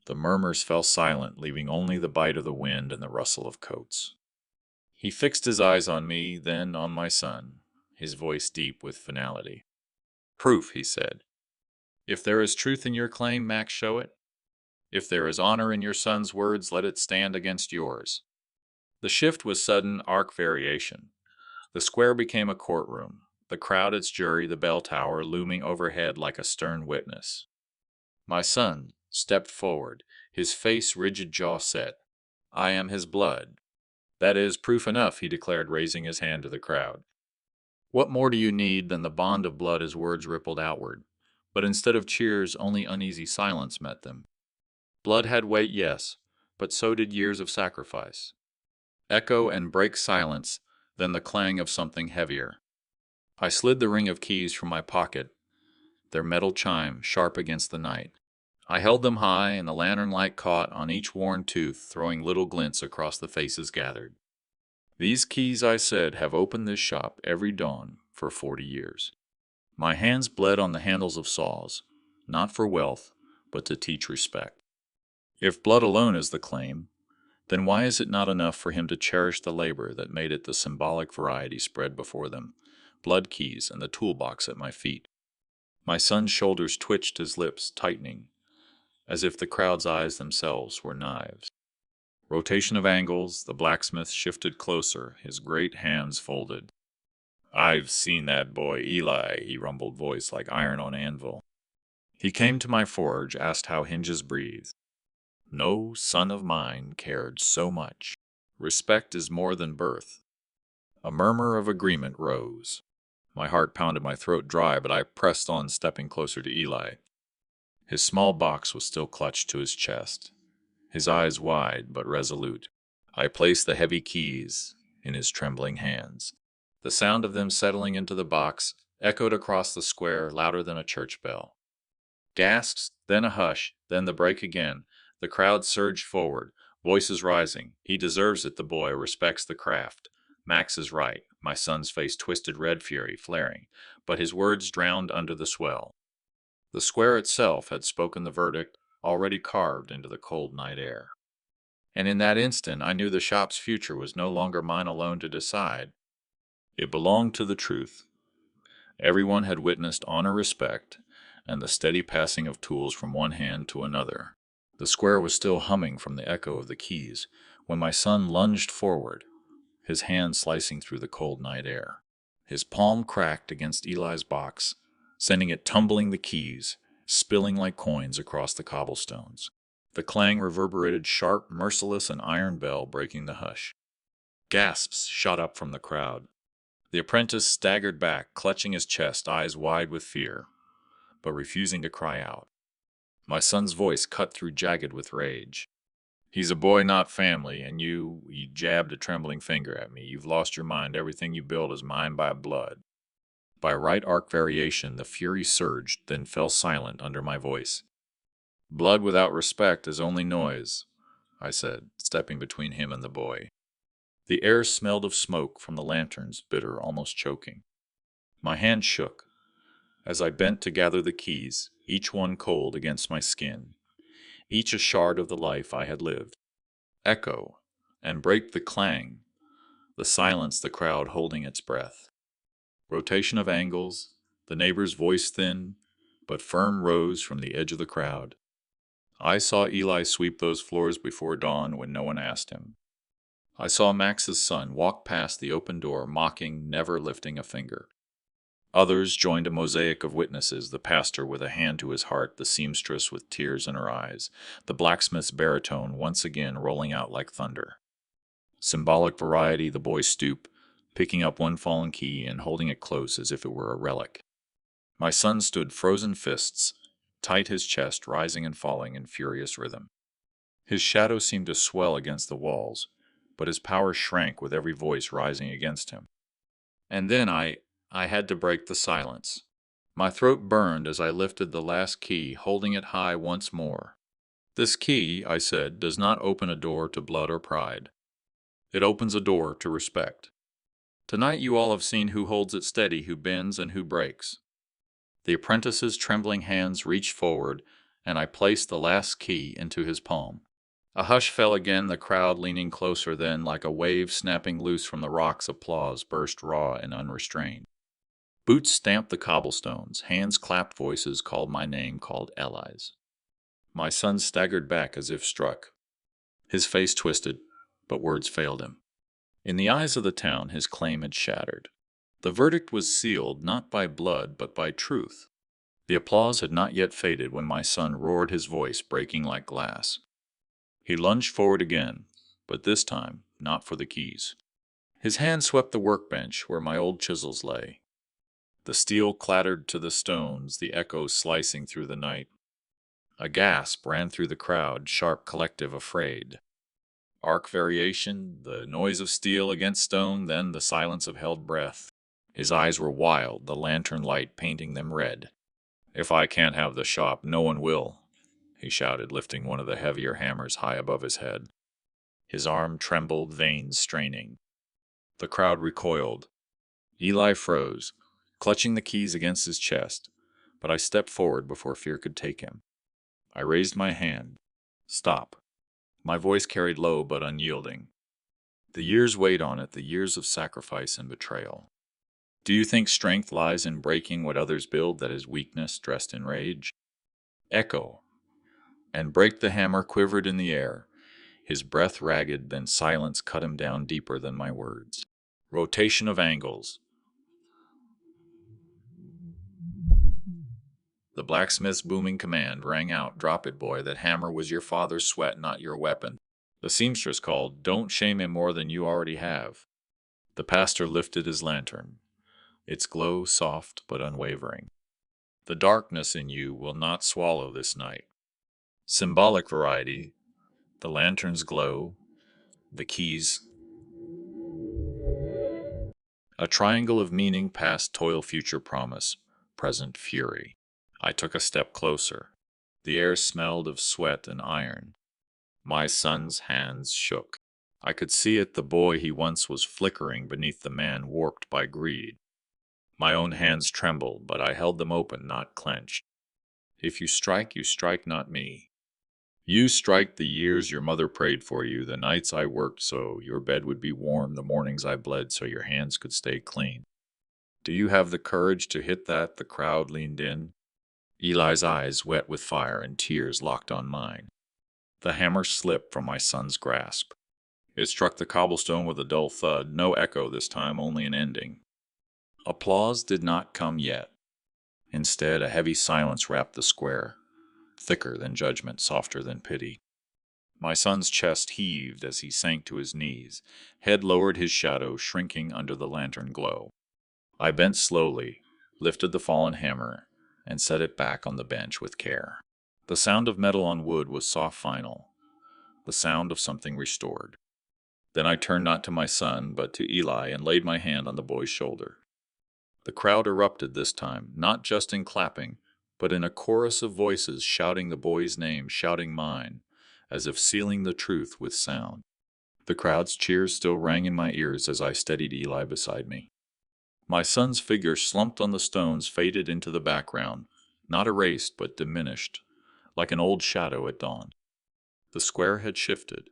The murmurs fell silent, leaving only the bite of the wind and the rustle of coats. He fixed his eyes on me, then on my son, his voice deep with finality. "Proof," he said. "If there is truth in your claim, Max, show it. If there is honor in your son's words, let it stand against yours." The shift was sudden, arc variation. The square became a courtroom, the crowd its jury, the bell tower looming overhead like a stern witness. My son stepped forward, his face rigid, jaw set. "I am his blood. That is proof enough," he declared, raising his hand to the crowd. "What more do you need than the bond of blood?" His words rippled outward, but instead of cheers, only uneasy silence met them. Blood had weight, yes, but so did years of sacrifice. Echo and break silence, then the clang of something heavier. I slid the ring of keys from my pocket, their metal chime sharp against the night. I held them high, and the lantern light caught on each worn tooth, throwing little glints across the faces gathered. These keys, I said, have opened this shop every dawn for 40 years. My hands bled on the handles of saws, not for wealth, but to teach respect. If blood alone is the claim, then why is it not enough for him to cherish the labor that made it the symbolic variety spread before them, blood keys and the toolbox at my feet? My son's shoulders twitched, his lips tightening, as if the crowd's eyes themselves were knives. Rotation of angles, the blacksmith shifted closer, his great hands folded. "I've seen that boy, Eli," he rumbled, voice like iron on anvil. He came to my forge, asked how hinges breathe. No son of mine cared so much. Respect is more than birth. A murmur of agreement rose. My heart pounded my throat dry, but I pressed on, stepping closer to Eli. His small box was still clutched to his chest, his eyes wide but resolute. I placed the heavy keys in his trembling hands. The sound of them settling into the box echoed across the square louder than a church bell. Gasps, then a hush, then the break again. The crowd surged forward, voices rising. "He deserves it, the boy respects the craft. Max is right." My son's face twisted, red fury flaring, but his words drowned under the swell. The square itself had spoken the verdict, already carved into the cold night air. And in that instant I knew the shop's future was no longer mine alone to decide. It belonged to the truth. Everyone had witnessed honor, respect, and the steady passing of tools from one hand to another. The square was still humming from the echo of the keys when my son lunged forward, his hand slicing through the cold night air. His palm cracked against Eli's box, sending it tumbling, the keys spilling like coins across the cobblestones. The clang reverberated, sharp, merciless, an iron bell breaking the hush. Gasps shot up from the crowd. The apprentice staggered back, clutching his chest, eyes wide with fear, but refusing to cry out. My son's voice cut through, jagged with rage. "He's a boy, not family, and he jabbed a trembling finger at me. "You've lost your mind. Everything you build is mine by blood." By right arc variation, the fury surged, then fell silent under my voice. "Blood without respect is only noise," I said, stepping between him and the boy. The air smelled of smoke from the lanterns, bitter, almost choking. My hand shook as I bent to gather the keys, each one cold against my skin, each a shard of the life I had lived. Echo, and break the clang, the silence, the crowd holding its breath. Rotation of angles, the neighbor's voice thin, but firm, rose from the edge of the crowd. I saw Eli sweep those floors before dawn when no one asked him. I saw Max's son walk past the open door, mocking, never lifting a finger. Others joined a mosaic of witnesses, the pastor with a hand to his heart, the seamstress with tears in her eyes, the blacksmith's baritone once again rolling out like thunder. Symbolic variety, the boy stooped, picking up one fallen key and holding it close as if it were a relic. My son stood, frozen fists tight, his chest rising and falling in furious rhythm. His shadow seemed to swell against the walls, but his power shrank with every voice rising against him. And then I had to break the silence. My throat burned as I lifted the last key, holding it high once more. "This key," I said, "does not open a door to blood or pride. It opens a door to respect. Tonight you all have seen who holds it steady, who bends, and who breaks." The apprentice's trembling hands reached forward, and I placed the last key into his palm. A hush fell again, the crowd leaning closer, then, like a wave snapping loose from the rocks, applause burst raw and unrestrained. Boots stamped the cobblestones, hands clapped, voices called my name, called Eli's. My son staggered back as if struck. His face twisted, but words failed him. In the eyes of the town, his claim had shattered. The verdict was sealed not by blood, but by truth. The applause had not yet faded when my son roared, his voice breaking like glass. He lunged forward again, but this time not for the keys. His hand swept the workbench where my old chisels lay. The steel clattered to the stones, the echoes slicing through the night. A gasp ran through the crowd, sharp, collective, afraid. Arc variation, the noise of steel against stone, then the silence of held breath. His eyes were wild, the lantern light painting them red. "If I can't have the shop, no one will," he shouted, lifting one of the heavier hammers high above his head. His arm trembled, veins straining. The crowd recoiled. Eli froze, clutching the keys against his chest, but I stepped forward before fear could take him. I raised my hand. "Stop." My voice carried low but unyielding. The years weighed on it, the years of sacrifice and betrayal. "Do you think strength lies in breaking what others build, that is weakness dressed in rage?" Echo. And break the hammer quivered in the air, his breath ragged, then silence cut him down deeper than my words. Rotation of angles. The blacksmith's booming command rang out, "Drop it, boy, that hammer was your father's sweat, not your weapon." The seamstress called, "Don't shame him more than you already have." The pastor lifted his lantern, its glow soft but unwavering. "The darkness in you will not swallow this night." Symbolic variety, the lantern's glow, the keys. A triangle of meaning, past toil, future promise, present fury. I took a step closer. The air smelled of sweat and iron. My son's hands shook. I could see it, the boy he once was, flickering beneath the man warped by greed. My own hands trembled, but I held them open, not clenched. "If you strike not me. You strike the years your mother prayed for you, the nights I worked so your bed would be warm, the mornings I bled so your hands could stay clean. Do you have the courage to hit that?" The crowd leaned in. Eli's eyes, wet with fire, and tears locked on mine. The hammer slipped from my son's grasp. It struck the cobblestone with a dull thud, no echo this time, only an ending. Applause did not come yet. Instead, a heavy silence wrapped the square, thicker than judgment, softer than pity. My son's chest heaved as he sank to his knees, head lowered, his shadow shrinking under the lantern glow. I bent slowly, lifted the fallen hammer, and set it back on the bench with care. The sound of metal on wood was soft, final, the sound of something restored. Then I turned not to my son, but to Eli, and laid my hand on the boy's shoulder. The crowd erupted this time, not just in clapping, but in a chorus of voices shouting the boy's name, shouting mine, as if sealing the truth with sound. The crowd's cheers still rang in my ears as I steadied Eli beside me. My son's figure slumped on the stones, faded into the background, not erased but diminished, like an old shadow at dawn. The square had shifted.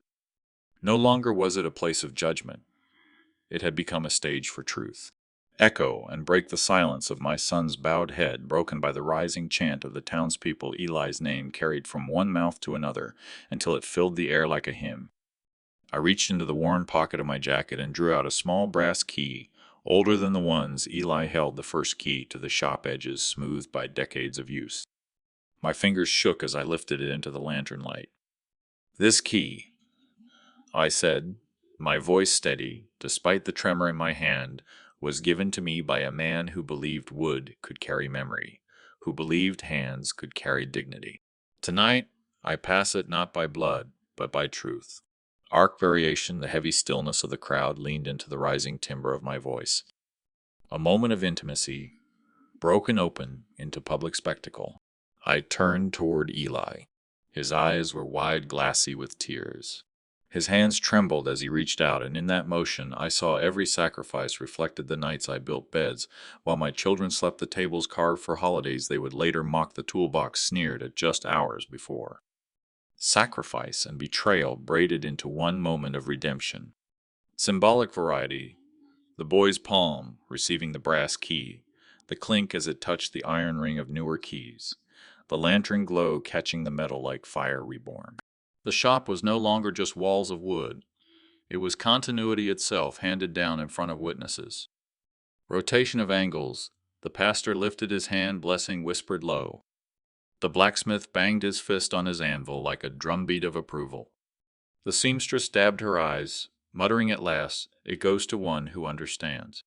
No longer was it a place of judgment. It had become a stage for truth. Echo and break the silence of my son's bowed head, broken by the rising chant of the townspeople. Eli's name carried from one mouth to another until it filled the air like a hymn. I reached into the worn pocket of my jacket and drew out a small brass key, older than the ones Eli held, the first key to the shop edges smoothed by decades of use. My fingers shook as I lifted it into the lantern light. "This key," I said, my voice steady, despite the tremor in my hand, "was given to me by a man who believed wood could carry memory, who believed hands could carry dignity. Tonight, I pass it not by blood, but by truth." Arc variation, the heavy stillness of the crowd leaned into the rising timbre of my voice. A moment of intimacy, broken open into public spectacle. I turned toward Eli. His eyes were wide, glassy with tears. His hands trembled as he reached out, and in that motion I saw every sacrifice reflected the nights I built beds, while my children slept the tables carved for holidays they would later mock the toolbox sneered at just hours before. Sacrifice and betrayal braided into one moment of redemption. Symbolic variety, the boy's palm receiving the brass key, the clink as it touched the iron ring of newer keys, the lantern glow catching the metal like fire reborn. The shop was no longer just walls of wood. It was continuity itself, handed down in front of witnesses. Rotation of angles. The pastor lifted his hand, blessing whispered low. The blacksmith banged his fist on his anvil like a drumbeat of approval. The seamstress dabbed her eyes, muttering at last, "It goes to one who understands."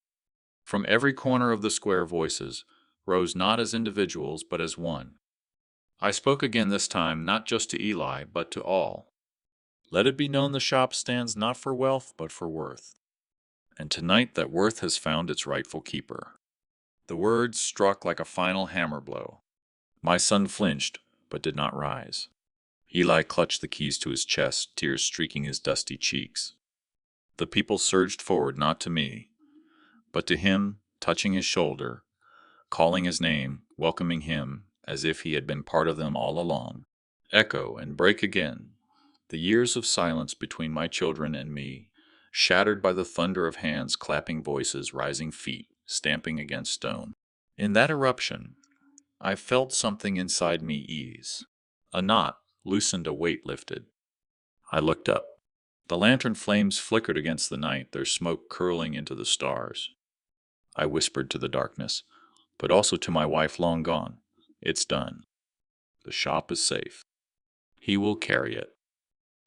From every corner of the square voices rose not as individuals, but as one. I spoke again this time, not just to Eli, but to all. Let it be known the shop stands not for wealth, but for worth. And tonight that worth has found its rightful keeper. The words struck like a final hammer blow. My son flinched, but did not rise. Eli clutched the keys to his chest, tears streaking his dusty cheeks. The people surged forward, not to me, but to him, touching his shoulder, calling his name, welcoming him as if he had been part of them all along. Echo and break again. The years of silence between my children and me, shattered by the thunder of hands, clapping voices, rising feet, stamping against stone. In that eruption, I felt something inside me ease. A knot loosened, a weight lifted. I looked up. The lantern flames flickered against the night, their smoke curling into the stars. I whispered to the darkness, but also to my wife long gone. It's done. The shop is safe. He will carry it.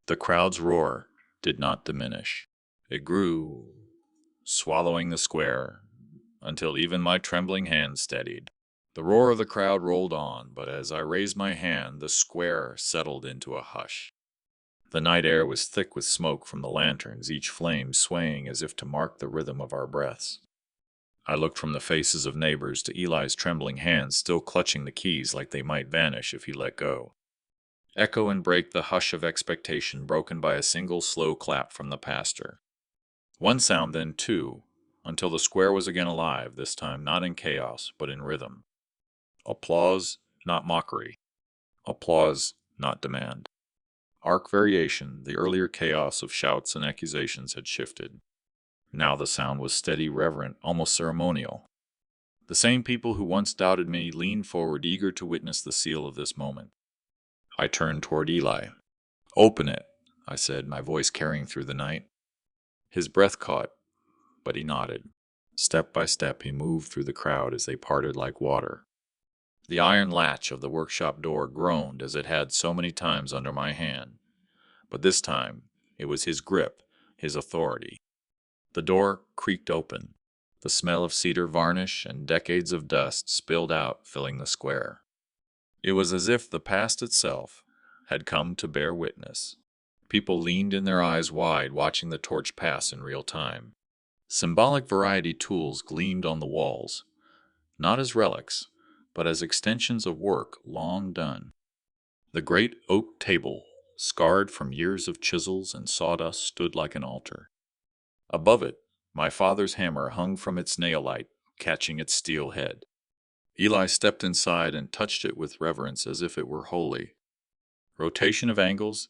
The crowd's roar did not diminish. It grew, swallowing the square, until even my trembling hand steadied. The roar of the crowd rolled on, but as I raised my hand, the square settled into a hush. The night air was thick with smoke from the lanterns, each flame swaying as if to mark the rhythm of our breaths. I looked from the faces of neighbors to Eli's trembling hands, still clutching the keys like they might vanish if he let go. Echo and break the hush of expectation, broken by a single slow clap from the pastor. One sound, then two, until the square was again alive, this time not in chaos, but in rhythm. Applause, not mockery. Applause, not demand. Arc variation, the earlier chaos of shouts and accusations had shifted. Now the sound was steady, reverent, almost ceremonial. The same people who once doubted me leaned forward, eager to witness the seal of this moment. I turned toward Eli. "Open it," I said, my voice carrying through the night. His breath caught, but he nodded. Step by step he moved through the crowd as they parted like water. The iron latch of the workshop door groaned as it had so many times under my hand, but this time it was his grip, his authority. The door creaked open. The smell of cedar varnish and decades of dust spilled out, filling the square. It was as if the past itself had come to bear witness. People leaned in their eyes wide, watching the torch pass in real time. Symbolic variety tools gleamed on the walls, not as relics, but as extensions of work long done. The great oak table, scarred from years of chisels and sawdust, stood like an altar. Above it, my father's hammer hung from its nail-light, catching its steel head. Eli stepped inside and touched it with reverence as if it were holy. Rotation of angles,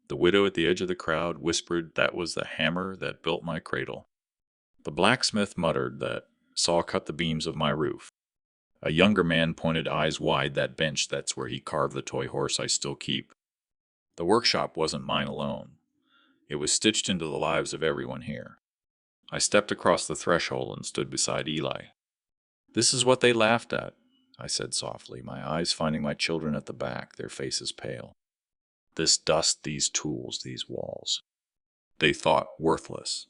the widow at the edge of the crowd whispered that was the hammer that built my cradle. The blacksmith muttered that saw cut the beams of my roof. A younger man pointed eyes wide, that bench, that's where he carved the toy horse I still keep. The workshop wasn't mine alone. It was stitched into the lives of everyone here. I stepped across the threshold and stood beside Eli. "This is what they laughed at," I said softly, my eyes finding my children at the back, their faces pale. "This dust, these tools, these walls. They thought worthless.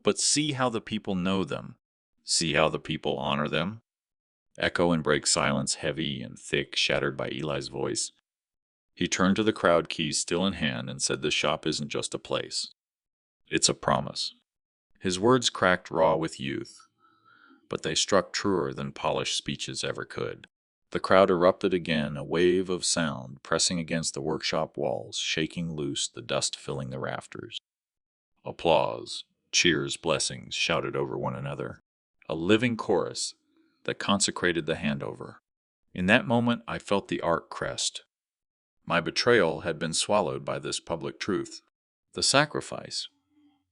But see how the people know them. See how the people honor them." Echo and break silence, heavy and thick, shattered by Eli's voice. He turned to the crowd, keys still in hand, and said, "The shop isn't just a place. It's a promise." His words cracked raw with youth, but they struck truer than polished speeches ever could. The crowd erupted again, a wave of sound, pressing against the workshop walls, shaking loose, the dust filling the rafters. Applause, cheers, blessings shouted over one another. A living chorus that consecrated the handover. In that moment, I felt the arc crest. My betrayal had been swallowed by this public truth. The sacrifice,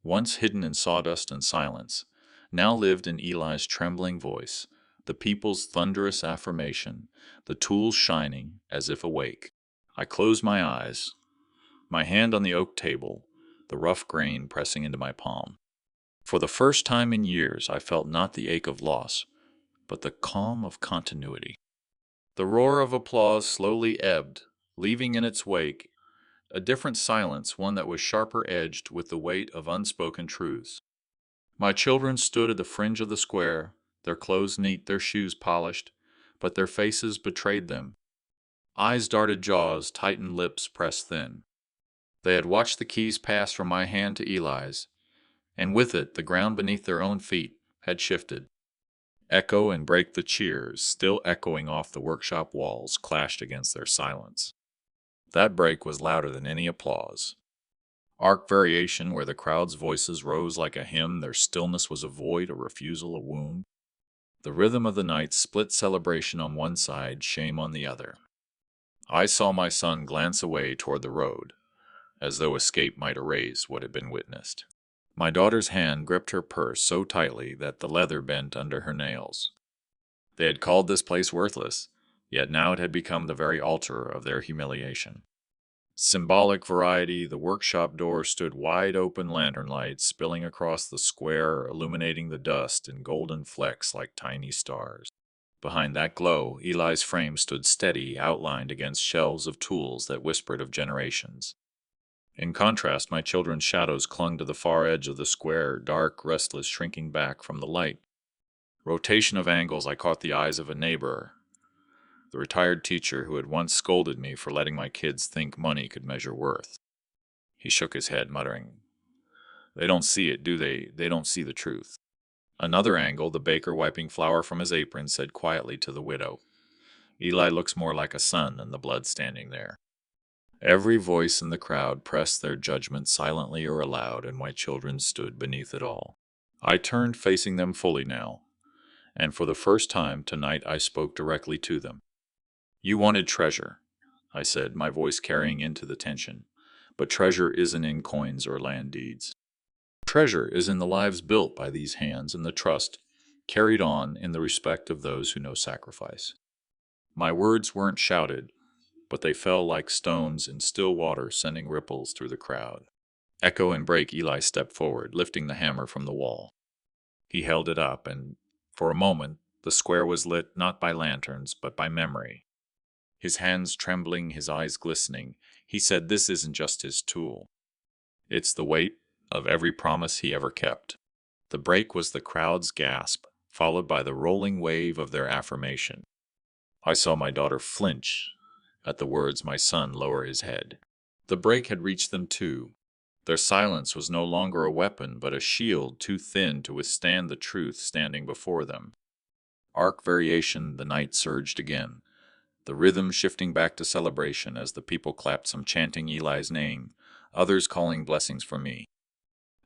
once hidden in sawdust and silence, now lived in Eli's trembling voice, the people's thunderous affirmation, the tools shining as if awake. I closed my eyes, my hand on the oak table, the rough grain pressing into my palm. For the first time in years, I felt not the ache of loss, but the calm of continuity. The roar of applause slowly ebbed, leaving in its wake a different silence, one that was sharper edged with the weight of unspoken truths. My children stood at the fringe of the square, their clothes neat, their shoes polished, but their faces betrayed them. Eyes darted, jaws tightened, lips pressed thin. They had watched the keys pass from my hand to Eli's, and with it the ground beneath their own feet had shifted. Echo and break the cheers, still echoing off the workshop walls, clashed against their silence. That break was louder than any applause. Arc variation, where the crowd's voices rose like a hymn, their stillness was a void, a refusal, a wound. The rhythm of the night split celebration on one side, shame on the other. I saw my son glance away toward the road, as though escape might erase what had been witnessed. My daughter's hand gripped her purse so tightly that the leather bent under her nails. They had called this place worthless, yet now it had become the very altar of their humiliation. Symbolic variety, the workshop door stood wide open, lantern lights spilling across the square, illuminating the dust in golden flecks like tiny stars. Behind that glow, Eli's frame stood steady, outlined against shelves of tools that whispered of generations. In contrast, my children's shadows clung to the far edge of the square, dark, restless, shrinking back from the light. Rotation of angles, I caught the eyes of a neighbor, the retired teacher who had once scolded me for letting my kids think money could measure worth. He shook his head, muttering, "They don't see it, do they? They don't see the truth." Another angle, the baker wiping flour from his apron, said quietly to the widow, "Eli looks more like a son than the blood standing there." Every voice in the crowd pressed their judgment silently or aloud, and my children stood beneath it all. I turned, facing them fully now, and for the first time tonight I spoke directly to them. "You wanted treasure," I said, my voice carrying into the tension. "But treasure isn't in coins or land deeds. Treasure is in the lives built by these hands and the trust carried on in the respect of those who know sacrifice." My words weren't shouted, but they fell like stones in still water, sending ripples through the crowd. Echo and break, Eli stepped forward, lifting the hammer from the wall. He held it up, and for a moment the square was lit not by lanterns, but by memory. His hands trembling, his eyes glistening, he said, "This isn't just his tool. It's the weight of every promise he ever kept." The break was the crowd's gasp, followed by the rolling wave of their affirmation. I saw my daughter flinch at the words, my son lower his head. The break had reached them too. Their silence was no longer a weapon, but a shield too thin to withstand the truth standing before them. Arc variation, the night surged again, the rhythm shifting back to celebration as the people clapped, some chanting Eli's name, others calling blessings for me.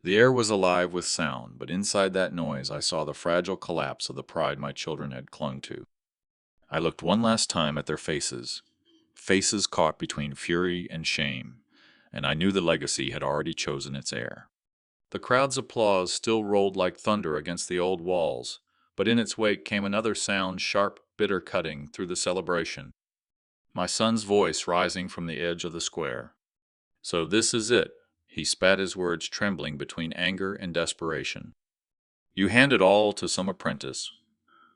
The air was alive with sound, but inside that noise I saw the fragile collapse of the pride my children had clung to. I looked one last time at their faces, faces caught between fury and shame, and I knew the legacy had already chosen its heir. The crowd's applause still rolled like thunder against the old walls, but in its wake came another sound, sharp, bitter, cutting through the celebration. My son's voice rising from the edge of the square. "So this is it," he spat, his words trembling between anger and desperation. "You hand it all to some apprentice.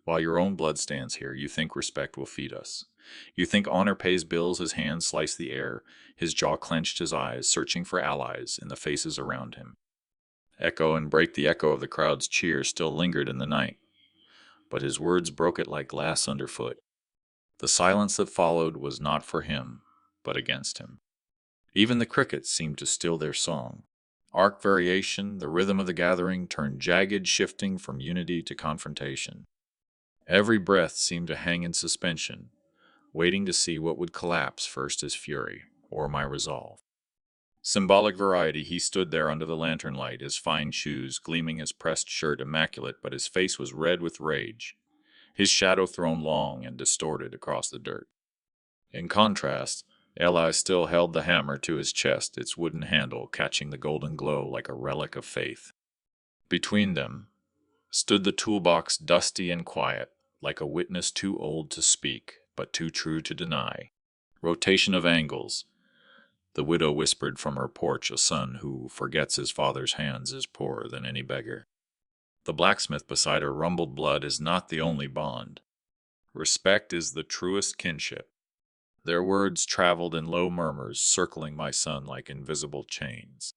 While your own blood stands here, you think respect will feed us. You think honor pays bills." His hands sliced the air, his jaw clenched, his eyes searching for allies in the faces around him. Echo and break, the echo of the crowd's cheers still lingered in the night, but his words broke it like glass underfoot. The silence that followed was not for him, but against him. Even the crickets seemed to still their song. Arc variation, the rhythm of the gathering, turned jagged, shifting from unity to confrontation. Every breath seemed to hang in suspension, waiting to see what would collapse first, his fury or my resolve. Symbolic variety, he stood there under the lantern light, his fine shoes gleaming, his pressed shirt immaculate, but his face was red with rage, his shadow thrown long and distorted across the dirt. In contrast, Eli still held the hammer to his chest, its wooden handle catching the golden glow like a relic of faith. Between them stood the toolbox, dusty and quiet, like a witness too old to speak, but too true to deny. Rotation of angles. The widow whispered from her porch, "A son who forgets his father's hands is poorer than any beggar." The blacksmith beside her rumbled, "Blood is not the only bond. Respect is the truest kinship." Their words traveled in low murmurs, circling my son like invisible chains.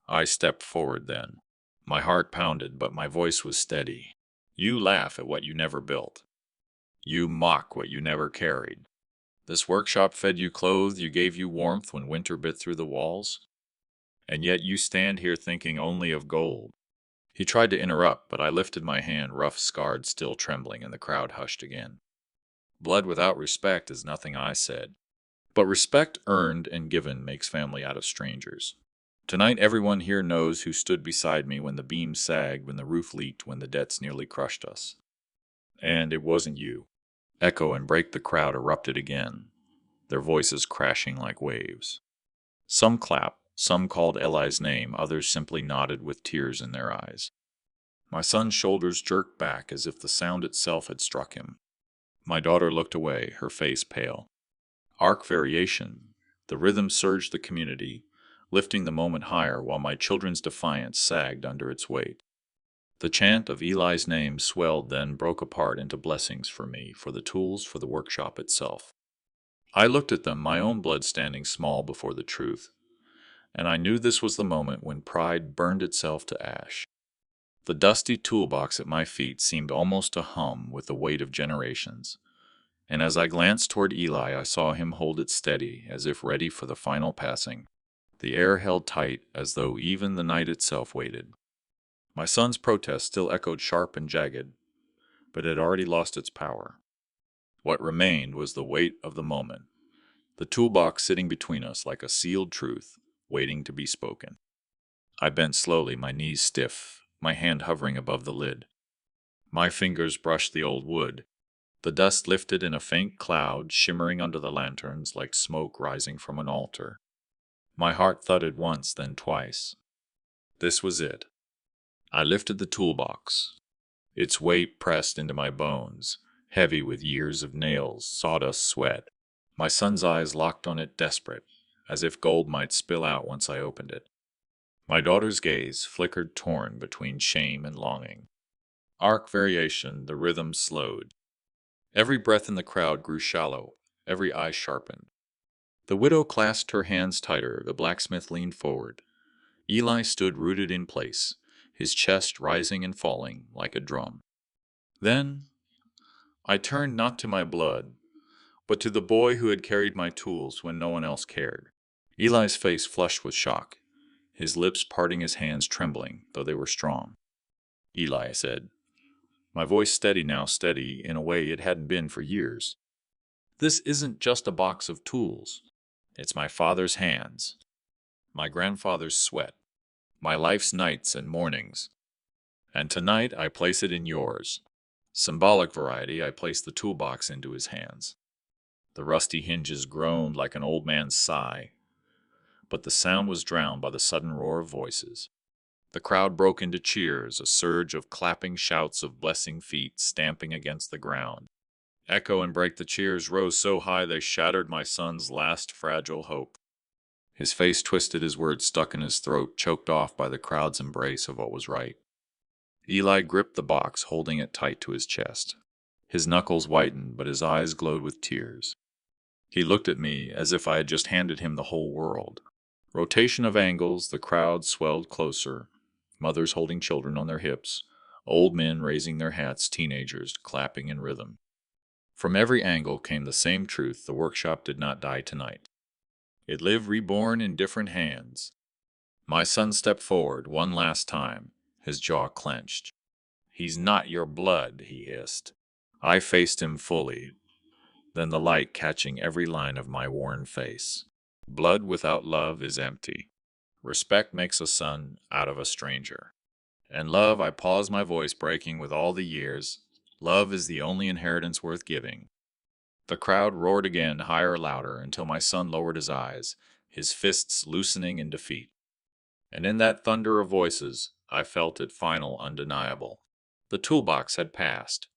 I stepped forward then. My heart pounded, but my voice was steady. "You laugh at what you never built. You mock what you never carried. This workshop fed you, clothed you, gave you warmth when winter bit through the walls. And yet you stand here thinking only of gold. He tried to interrupt, but I lifted my hand, rough, scarred, still trembling, and the crowd hushed again. Blood without respect is nothing, I said. But respect earned and given makes family out of strangers. Tonight everyone here knows who stood beside me when the beams sagged, when the roof leaked, when the debts nearly crushed us. And it wasn't you. Echo and break the crowd erupted again, their voices crashing like waves. Some clapped, some called Eli's name, others simply nodded with tears in their eyes. My son's shoulders jerked back as if the sound itself had struck him. My daughter looked away, her face pale. Arc variation. The rhythm surged the community, lifting the moment higher while my children's defiance sagged under its weight. The chant of Eli's name swelled, then broke apart into blessings for me, for the tools, for the workshop itself. I looked at them, my own blood standing small before the truth, and I knew this was the moment when pride burned itself to ash. The dusty toolbox at my feet seemed almost to hum with the weight of generations, and as I glanced toward Eli, I saw him hold it steady, as if ready for the final passing. The air held tight, as though even the night itself waited. My son's protest still echoed sharp and jagged, but it had already lost its power. What remained was the weight of the moment, the toolbox sitting between us like a sealed truth, waiting to be spoken. I bent slowly, my knees stiff, my hand hovering above the lid. My fingers brushed the old wood. The dust lifted in a faint cloud, shimmering under the lanterns like smoke rising from an altar. My heart thudded once, then twice. This was it. I lifted the toolbox. Its weight pressed into my bones, heavy with years of nails, sawdust, sweat. My son's eyes locked on it, desperate, as if gold might spill out once I opened it. My daughter's gaze flickered, torn between shame and longing. Arc variation, the rhythm slowed. Every breath in the crowd grew shallow, every eye sharpened. The widow clasped her hands tighter, the blacksmith leaned forward. Eli stood rooted in place, his chest rising and falling like a drum. Then I turned not to my blood, but to the boy who had carried my tools when no one else cared. Eli's face flushed with shock, his lips parting, his hands trembling, though they were strong. Eli, I said, my voice steady now, steady in a way it hadn't been for years. This isn't just a box of tools. It's my father's hands, my grandfather's sweat, my life's nights and mornings. And tonight I place it in yours. Symbolic variety, I place the toolbox into his hands. The rusty hinges groaned like an old man's sigh, but the sound was drowned by the sudden roar of voices. The crowd broke into cheers, a surge of clapping shouts of blessing feet stamping against the ground. Echo and break the cheers rose so high they shattered my son's last fragile hope. His face twisted, his words stuck in his throat, choked off by the crowd's embrace of what was right. Eli gripped the box, holding it tight to his chest. His knuckles whitened, but his eyes glowed with tears. He looked at me as if I had just handed him the whole world. Rotation of angles, the crowd swelled closer, mothers holding children on their hips, old men raising their hats, teenagers clapping in rhythm. From every angle came the same truth: the workshop did not die tonight. It lived reborn in different hands. My son stepped forward one last time, his jaw clenched. He's not your blood, he hissed. I faced him fully, then the light catching every line of my worn face. Blood without love is empty. Respect makes a son out of a stranger. And love, I paused, my voice breaking with all the years, love is the only inheritance worth giving. The crowd roared again, higher, louder, until my son lowered his eyes, his fists loosening in defeat. And in that thunder of voices, I felt it final, undeniable. The toolbox had passed.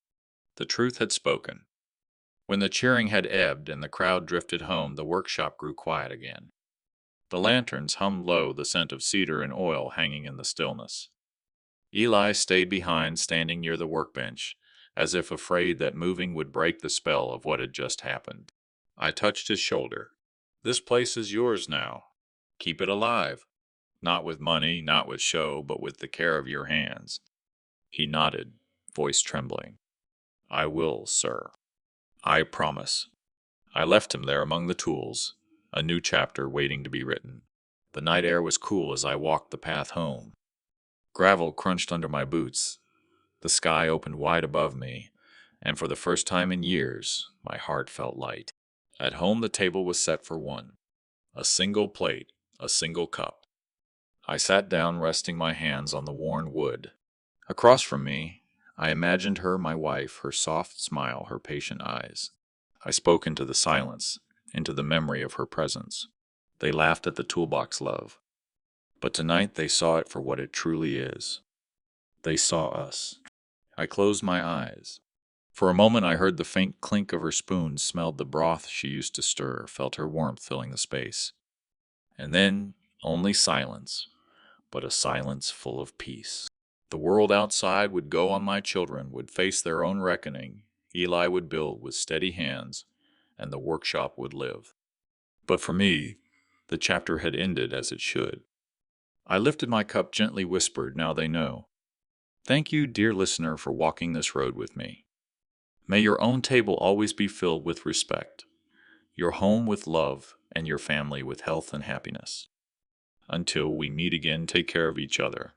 The truth had spoken. When the cheering had ebbed and the crowd drifted home, the workshop grew quiet again. The lanterns hummed low, the scent of cedar and oil hanging in the stillness. Eli stayed behind, standing near the workbench, as if afraid that moving would break the spell of what had just happened. I touched his shoulder. This place is yours now. Keep it alive. Not with money, not with show, but with the care of your hands. He nodded, voice trembling. I will, sir. I promise. I left him there among the tools, a new chapter waiting to be written. The night air was cool as I walked the path home. Gravel crunched under my boots. The sky opened wide above me, and for the first time in years, my heart felt light. At home, the table was set for one. A single plate, a single cup. I sat down, resting my hands on the worn wood. Across from me, I imagined her, my wife, her soft smile, her patient eyes. I spoke into the silence, into the memory of her presence. They laughed at the toolbox love. But tonight they saw it for what it truly is. They saw us. I closed my eyes. For a moment I heard the faint clink of her spoon, smelled the broth she used to stir, felt her warmth filling the space. And then only silence, but a silence full of peace. The world outside would go on, my children would face their own reckoning. Eli would build with steady hands, and the workshop would live. But for me, the chapter had ended as it should. I lifted my cup, gently whispered, "Now they know." Thank you, dear listener, for walking this road with me. May your own table always be filled with respect, your home with love, and your family with health and happiness. Until we meet again, take care of each other.